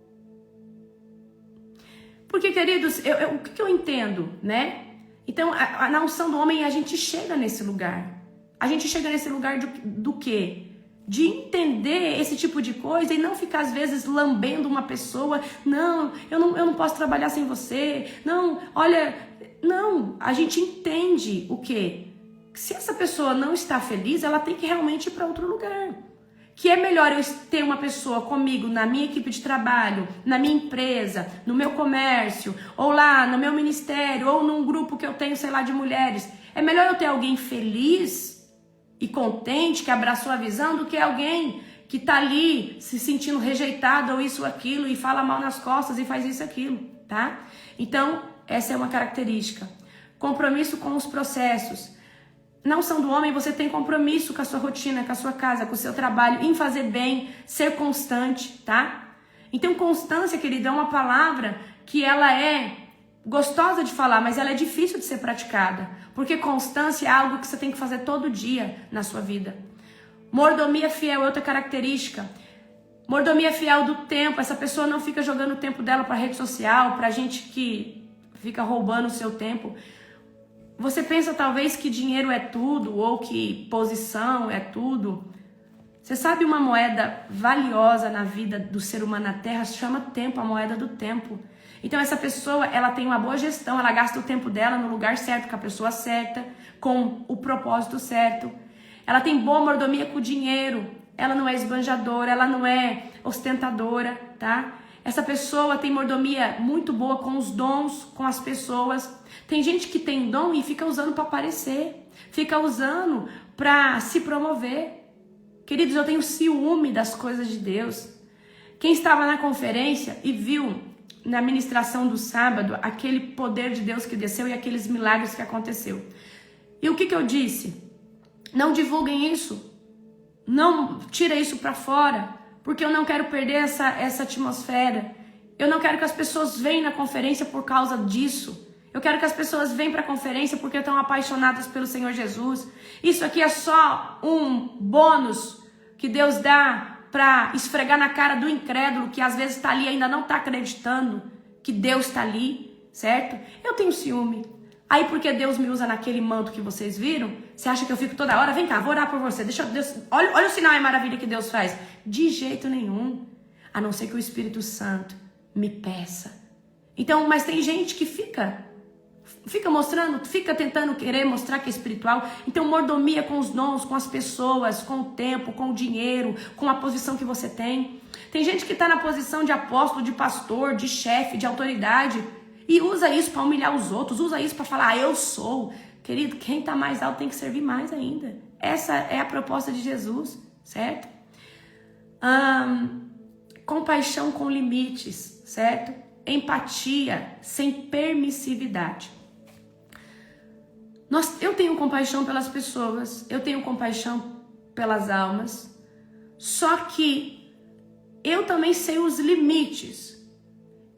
Porque, queridos, o que eu entendo, né? Então, na unção do homem, a gente chega nesse lugar. A gente chega nesse lugar do quê? de entender esse tipo de coisa e não ficar às vezes lambendo uma pessoa. Não, eu não posso trabalhar sem você. Não, olha, não. A gente entende o quê? Se essa pessoa não está feliz, ela tem que realmente ir para outro lugar. Que é melhor eu ter uma pessoa comigo na minha equipe de trabalho, na minha empresa, no meu comércio, ou lá no meu ministério, ou num grupo que eu tenho, sei lá, de mulheres. É melhor eu ter alguém feliz e contente, que abraçou a visão, do que alguém que tá ali se sentindo rejeitado ou isso ou aquilo e fala mal nas costas e faz isso e aquilo, tá? Então, essa é uma característica. Compromisso com os processos. Não são do homem, você tem compromisso com a sua rotina, com a sua casa, com o seu trabalho, em fazer bem, ser constante, tá? Então, constância, querida, é uma palavra que ela é gostosa de falar, mas ela é difícil de ser praticada, porque constância é algo que você tem que fazer todo dia na sua vida. Mordomia fiel é outra característica. Mordomia fiel do tempo. Essa pessoa não fica jogando o tempo dela para rede social, para gente que fica roubando o seu tempo. Você pensa talvez que dinheiro é tudo, ou que posição é tudo. Você sabe uma moeda valiosa na vida do ser humano na Terra? Se chama tempo, a moeda do tempo. Então essa pessoa, ela tem uma boa gestão, ela gasta o tempo dela no lugar certo, com a pessoa certa, com o propósito certo. Ela tem boa mordomia com o dinheiro, ela não é esbanjadora, ela não é ostentadora, tá? Essa pessoa tem mordomia muito boa com os dons, com as pessoas. Tem gente que tem dom e fica usando para aparecer, fica usando para se promover. Queridos, eu tenho ciúme das coisas de Deus. Quem estava na conferência e viu na ministração do sábado aquele poder de Deus que desceu e aqueles milagres que aconteceu. E o que eu disse? Não divulguem isso. Não tira isso para fora, porque eu não quero perder essa atmosfera. Eu não quero que as pessoas venham na conferência por causa disso. Eu quero que as pessoas venham para a conferência porque estão apaixonadas pelo Senhor Jesus. Isso aqui é só um bônus que Deus dá para esfregar na cara do incrédulo que às vezes está ali e ainda não está acreditando que Deus está ali, certo? Eu tenho ciúme. Aí porque Deus me usa naquele manto que vocês viram, você acha que eu fico toda hora? Vem cá, vou orar por você. Deixa Deus, olha o sinal e maravilha que Deus faz. De jeito nenhum. A não ser que o Espírito Santo me peça. Então, mas tem gente que fica mostrando, fica tentando querer mostrar que é espiritual. Então, mordomia com os dons, com as pessoas, com o tempo, com o dinheiro, com a posição que você tem. Tem gente que está na posição de apóstolo, de pastor, de chefe, de autoridade e usa isso para humilhar os outros, usa isso para falar, eu sou. Querido, quem está mais alto tem que servir mais ainda. Essa é a proposta de Jesus, certo? Compaixão com limites, certo? Empatia sem permissividade. Eu tenho compaixão pelas pessoas, eu tenho compaixão pelas almas, só que eu também sei os limites.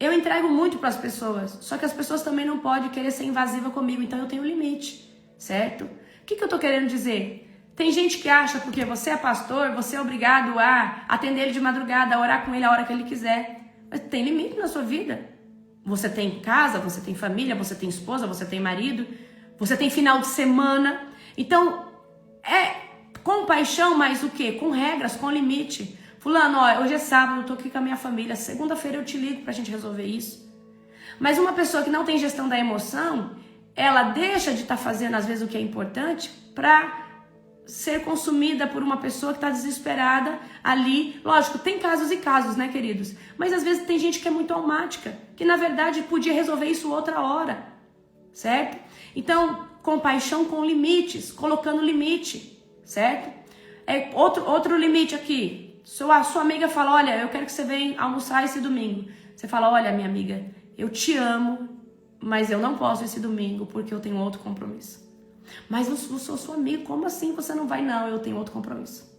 Eu entrego muito para as pessoas, só que as pessoas também não podem querer ser invasiva comigo, então eu tenho limite, certo? O que eu tô querendo dizer? Tem gente que acha porque você é pastor, você é obrigado a atender ele de madrugada, a orar com ele a hora que ele quiser. Mas tem limite na sua vida. Você tem casa, você tem família, você tem esposa, você tem marido, você tem final de semana. Então, é compaixão, mas o quê? Com regras, com limite. Fulano, ó, hoje é sábado, eu tô aqui com a minha família. Segunda-feira eu te ligo pra gente resolver isso. Mas uma pessoa que não tem gestão da emoção, ela deixa de estar fazendo, às vezes, o que é importante pra ser consumida por uma pessoa que está desesperada ali. Lógico, tem casos e casos, né, queridos? Mas às vezes tem gente que é muito almática, que na verdade podia resolver isso outra hora, certo? Então, compaixão com limites, colocando limite, certo? Outro limite aqui. A sua amiga fala, olha, eu quero que você venha almoçar esse domingo. Você fala, olha, minha amiga, eu te amo, mas eu não posso esse domingo porque eu tenho outro compromisso. Mas eu sou sua amiga, como assim você não vai? Não, eu tenho outro compromisso.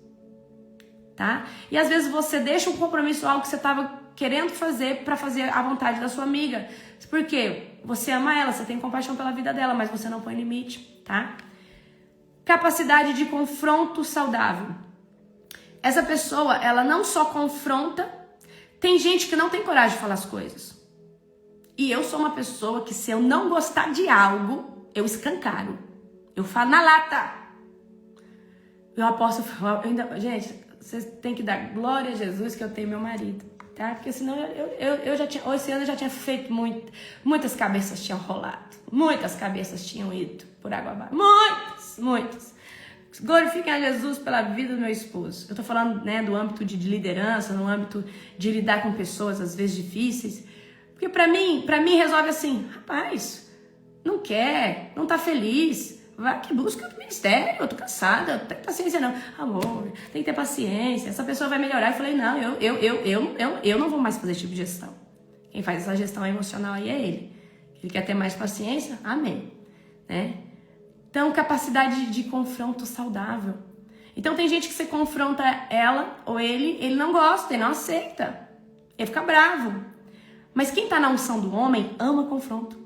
Tá? E às vezes você deixa um compromisso, algo que você estava querendo fazer para fazer a vontade da sua amiga. Por quê? Você ama ela, você tem compaixão pela vida dela, mas você não põe limite, tá? Capacidade de confronto saudável. Essa pessoa, ela não só confronta, tem gente que não tem coragem de falar as coisas. E eu sou uma pessoa que se eu não gostar de algo, eu escancaro. Eu falo na lata. Eu aposto, gente, Você tem que dar glória a Jesus que eu tenho meu marido, tá? Porque senão eu já tinha, esse ano eu já tinha feito muitas cabeças tinham rolado, muitas cabeças tinham ido por água abaixo, muitas. Glorifiquem a Jesus pela vida do meu esposo. Eu tô falando, né, do âmbito de liderança, no âmbito de lidar com pessoas às vezes difíceis. Porque pra mim resolve assim, rapaz, não quer, não tá feliz, vai que busca o ministério, eu tô cansada, não tem paciência não. Amor, tem que ter paciência, essa pessoa vai melhorar. Eu falei, não, eu não vou mais fazer esse tipo de gestão. Quem faz essa gestão emocional aí é ele. Ele quer ter mais paciência? Amém. Né? Então, capacidade de confronto saudável. Então, tem gente que você confronta ela ou ele não gosta, ele não aceita. Ele fica bravo. Mas quem está na unção do homem ama confronto.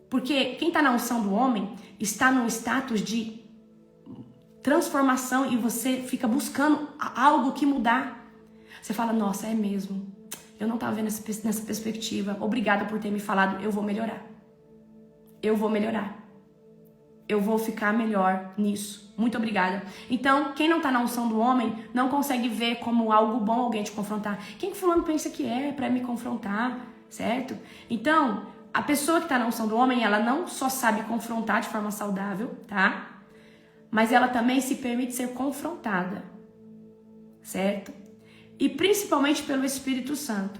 Porque quem está na unção do homem está num status de transformação e você fica buscando algo que mudar. Você fala, nossa, é mesmo. Eu não estava vendo nessa perspectiva. Obrigada por ter me falado. Eu vou melhorar. Eu vou melhorar. Eu vou ficar melhor nisso. Muito obrigada. Então, quem não tá na unção do homem não consegue ver como algo bom alguém te confrontar. Quem que fulano pensa que é pra me confrontar, certo? Então, a pessoa que tá na unção do homem, ela não só sabe confrontar de forma saudável, tá? Mas ela também se permite ser confrontada, certo? E principalmente pelo Espírito Santo.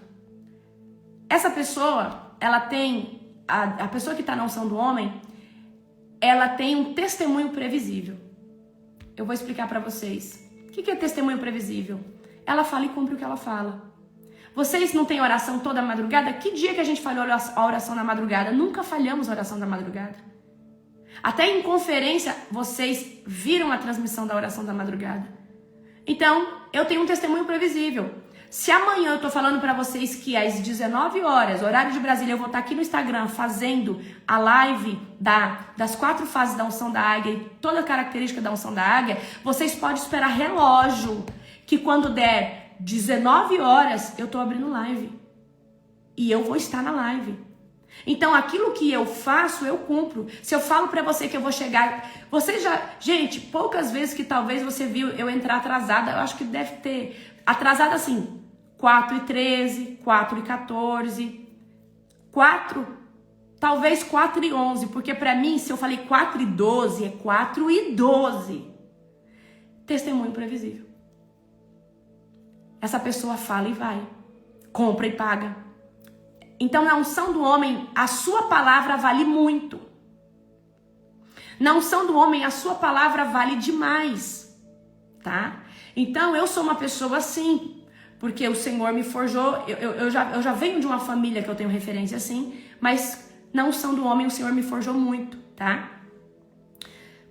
Essa pessoa, ela tem... A pessoa que tá na unção do homem, ela tem um testemunho previsível. Eu vou explicar pra vocês. O que é testemunho previsível? Ela fala e cumpre o que ela fala. Vocês não têm oração toda madrugada? Que dia que a gente falhou a oração da madrugada? Nunca falhamos a oração da madrugada. Até em conferência, vocês viram a transmissão da oração da madrugada. Então, eu tenho um testemunho previsível. Se amanhã eu tô falando pra vocês que às 19 horas, horário de Brasília, eu vou estar aqui no Instagram fazendo a live das 4 fases da unção da águia e toda a característica da unção da águia, vocês podem esperar relógio que quando der 19 horas eu tô abrindo live. E eu vou estar na live. Então, aquilo que eu faço, eu cumpro. Se eu falo pra você que eu vou chegar... Você já... Gente, poucas vezes que talvez você viu eu entrar atrasada, eu acho que deve ter... Atrasada assim, 4h13, 4h14, 4, talvez 4h11, porque pra mim, se eu falei 4h12, é 4h12. Testemunho previsível. Essa pessoa fala e vai, compra e paga. Então, na unção do homem, a sua palavra vale muito. Na unção do homem, a sua palavra vale demais, tá? Então, eu sou uma pessoa assim, porque o Senhor me forjou, eu já venho de uma família que eu tenho referência assim, mas na unção do homem o Senhor me forjou muito, tá?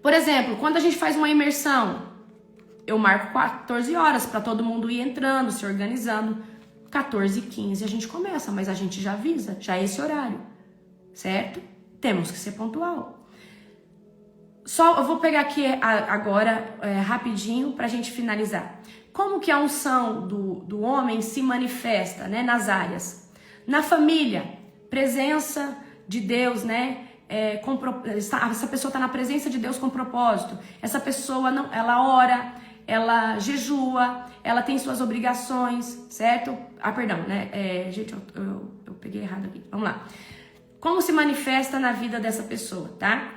Por exemplo, quando a gente faz uma imersão, eu marco 14 horas para todo mundo ir entrando, se organizando. 14h15 a gente começa, mas a gente já avisa, já é esse horário, certo? Temos que ser pontual. Só eu vou pegar aqui agora rapidinho pra gente finalizar. Como que a unção do homem se manifesta, né, nas áreas? Na família, presença de Deus, né? Essa pessoa está na presença de Deus com propósito. Essa pessoa não, ela ora, ela jejua, ela tem suas obrigações, certo? Perdão, né? Gente, eu peguei errado aqui. Vamos lá. Como se manifesta na vida dessa pessoa, tá?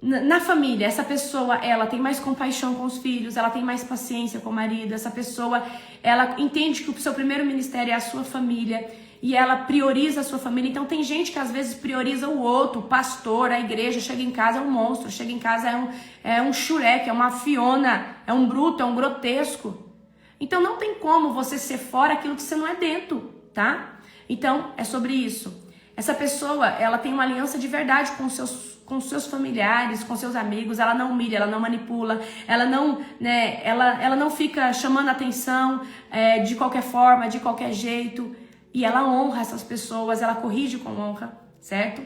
Na família, essa pessoa, ela tem mais compaixão com os filhos, ela tem mais paciência com o marido, essa pessoa, ela entende que o seu primeiro ministério é a sua família e ela prioriza a sua família. Então tem gente que às vezes prioriza o outro, o pastor, a igreja, chega em casa é um monstro, chega em casa é um Shrek, é uma Fiona, é um bruto, é um grotesco. Então não tem como você ser fora aquilo que você não é dentro, tá? Então é sobre isso. Essa pessoa, ela tem uma aliança de verdade com seus familiares, com seus amigos, ela não humilha, ela não manipula, ela não, né, ela não fica chamando atenção de qualquer forma, de qualquer jeito, e ela honra essas pessoas, ela corrige com honra, certo?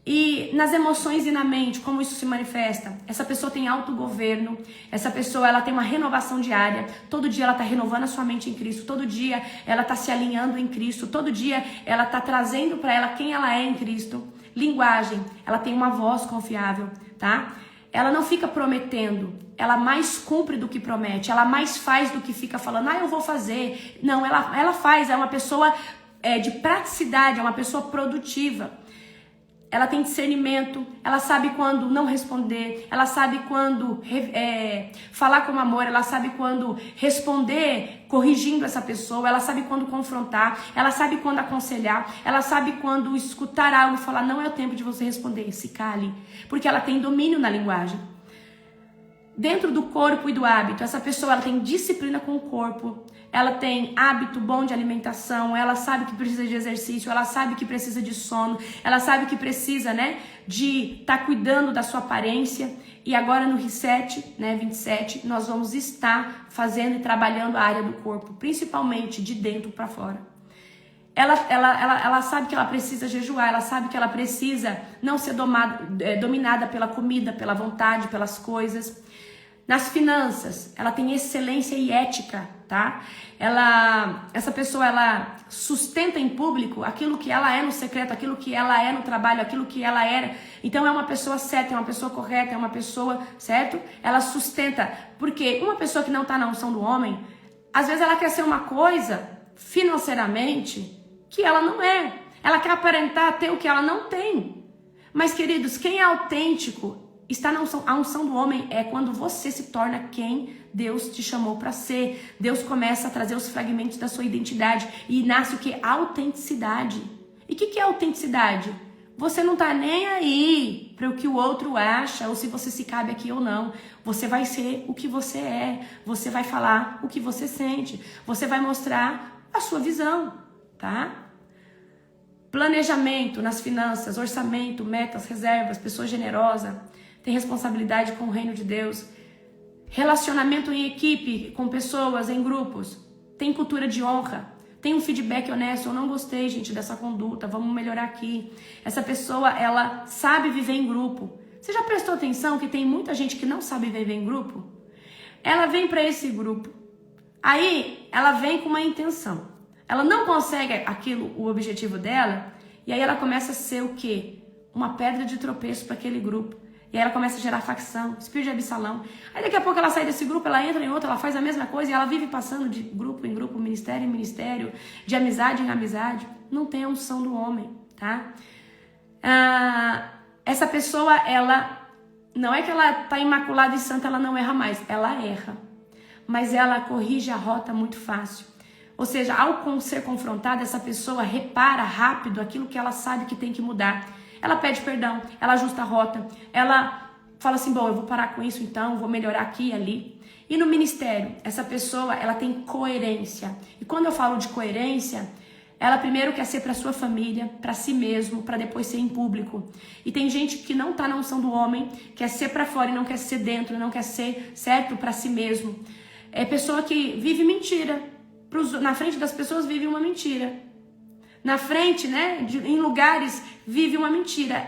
E nas emoções e na mente, como isso se manifesta? Essa pessoa tem autogoverno, essa pessoa ela tem uma renovação diária, todo dia ela está renovando a sua mente em Cristo, todo dia ela está se alinhando em Cristo, todo dia ela está trazendo para ela quem ela é em Cristo. Linguagem, ela tem uma voz confiável, tá? ela não fica prometendo, ela mais cumpre do que promete, ela mais faz do que fica falando, eu vou fazer. Não, ela faz, é uma pessoa de praticidade, é uma pessoa produtiva. Ela tem discernimento, ela sabe quando não responder, ela sabe quando falar com amor, ela sabe quando responder corrigindo essa pessoa, ela sabe quando confrontar, ela sabe quando aconselhar, ela sabe quando escutar algo e falar, não é o tempo de você responder, se cale, porque ela tem domínio na linguagem. Dentro do corpo e do hábito, essa pessoa ela tem disciplina com o corpo, ela tem hábito bom de alimentação, ela sabe que precisa de exercício, ela sabe que precisa de sono, ela sabe que precisa, de estar cuidando da sua aparência. E agora no Reset, 27, nós vamos estar fazendo e trabalhando a área do corpo, principalmente de dentro para fora. Ela sabe que ela precisa jejuar, ela sabe que ela precisa não ser dominada pela comida, pela vontade, pelas coisas. Nas finanças, ela tem excelência e ética, tá? Essa pessoa, ela sustenta em público aquilo que ela é no secreto, aquilo que ela é no trabalho, aquilo que ela era. Então é uma pessoa certa, é uma pessoa correta, é uma pessoa, certo? Ela sustenta, porque uma pessoa que não tá na unção do homem, às vezes ela quer ser uma coisa financeiramente que ela não é. Ela quer aparentar ter o que ela não tem. Mas, queridos, quem é autêntico está na unção. A unção do homem é quando você se torna quem Deus te chamou para ser. Deus começa a trazer os fragmentos da sua identidade e nasce o que? Autenticidade. E o que é autenticidade? Você não tá nem aí para o que o outro acha ou se você se cabe aqui ou não. Você vai ser o que você é. Você vai falar o que você sente. Você vai mostrar a sua visão, tá? Planejamento nas finanças, orçamento, metas, reservas, pessoa generosa, tem responsabilidade com o reino de Deus. Relacionamento em equipe, com pessoas, em grupos. Tem cultura de honra. Tem um feedback honesto. Eu não gostei, gente, dessa conduta. Vamos melhorar aqui. Essa pessoa, ela sabe viver em grupo. Você já prestou atenção que tem muita gente que não sabe viver em grupo? Ela vem para esse grupo. Aí, ela vem com uma intenção. Ela não consegue o objetivo dela. E aí ela começa a ser o quê? Uma pedra de tropeço para aquele grupo. E aí ela começa a gerar facção, espírito de Absalão. Aí daqui a pouco ela sai desse grupo, ela entra em outro, ela faz a mesma coisa e ela vive passando de grupo em grupo, ministério em ministério, de amizade em amizade. Não tem a unção do homem, tá? Essa pessoa, ela não é que ela tá imaculada e santa, ela não erra mais. Ela erra, mas ela corrige a rota muito fácil. Ou seja, ao ser confrontada, essa pessoa repara rápido aquilo que ela sabe que tem que mudar. Ela pede perdão, ela ajusta a rota, ela fala assim, bom, eu vou parar com isso então, vou melhorar aqui e ali. E no ministério, essa pessoa, ela tem coerência. E quando eu falo de coerência, ela primeiro quer ser para sua família, para si mesmo, para depois ser em público. E tem gente que não tá na unção do homem, quer ser para fora e não quer ser dentro, não quer ser certo para si mesmo. É pessoa que vive mentira. Na frente das pessoas vive uma mentira. Na frente, em lugares, vive uma mentira.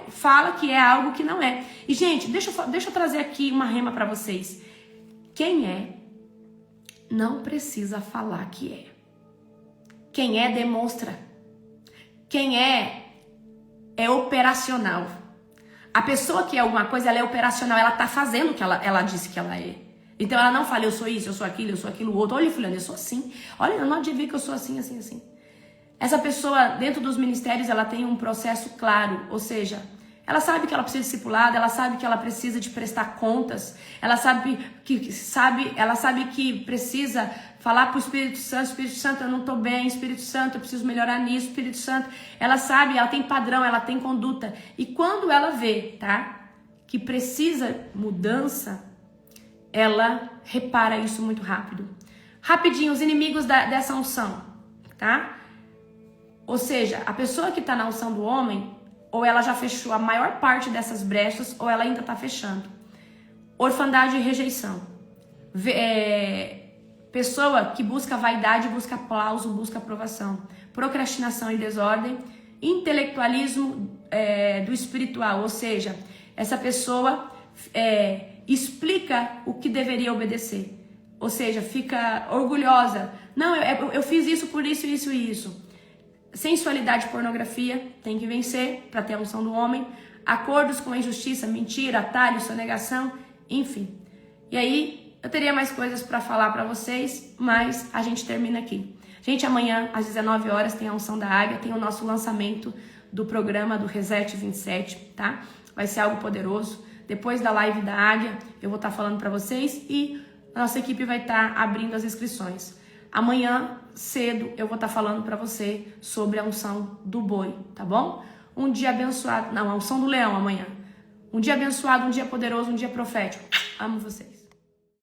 Fala que é algo que não é. E, gente, deixa eu trazer aqui uma rema para vocês. Quem é, não precisa falar que é. Quem é, demonstra. Quem é operacional. A pessoa que é alguma coisa, ela é operacional. Ela tá fazendo o que ela disse que ela é. Então ela não fala, eu sou isso, eu sou aquilo outro. Olha, fulano, eu sou assim. Olha, eu não adivinho que eu sou assim, assim, assim. Essa pessoa, dentro dos ministérios, ela tem um processo claro, ou seja, ela sabe que ela precisa de discipulado, ela sabe que ela precisa de prestar contas, ela sabe que precisa falar para o Espírito Santo, eu não estou bem, Espírito Santo, eu preciso melhorar nisso, Espírito Santo. Ela sabe, ela tem padrão, ela tem conduta. E quando ela vê, que precisa mudança, ela repara isso muito rápido. Rapidinho, os inimigos dessa unção, tá? Ou seja, a pessoa que está na unção do homem, ou ela já fechou a maior parte dessas brechas, ou ela ainda está fechando. Orfandade e rejeição. Pessoa que busca vaidade, busca aplauso, busca aprovação. Procrastinação e desordem. Intelectualismo do espiritual, ou seja, essa pessoa explica o que deveria obedecer. Ou seja, fica orgulhosa. Não, eu fiz isso por isso, isso e isso. Sensualidade e pornografia tem que vencer para ter a unção do homem. acordos com a injustiça, mentira, atalho, sonegação, enfim. E aí, eu teria mais coisas para falar para vocês, mas a gente termina aqui. Gente, amanhã às 19 horas tem a unção da águia, tem o nosso lançamento do programa do Reset 27, tá? Vai ser algo poderoso. Depois da live da águia, eu vou estar falando para vocês e a nossa equipe vai estar abrindo as inscrições. Amanhã cedo eu vou estar falando para você sobre a unção do boi, tá bom? Um dia abençoado, não, a unção do leão amanhã. Um dia abençoado, um dia poderoso, um dia profético. Amo vocês.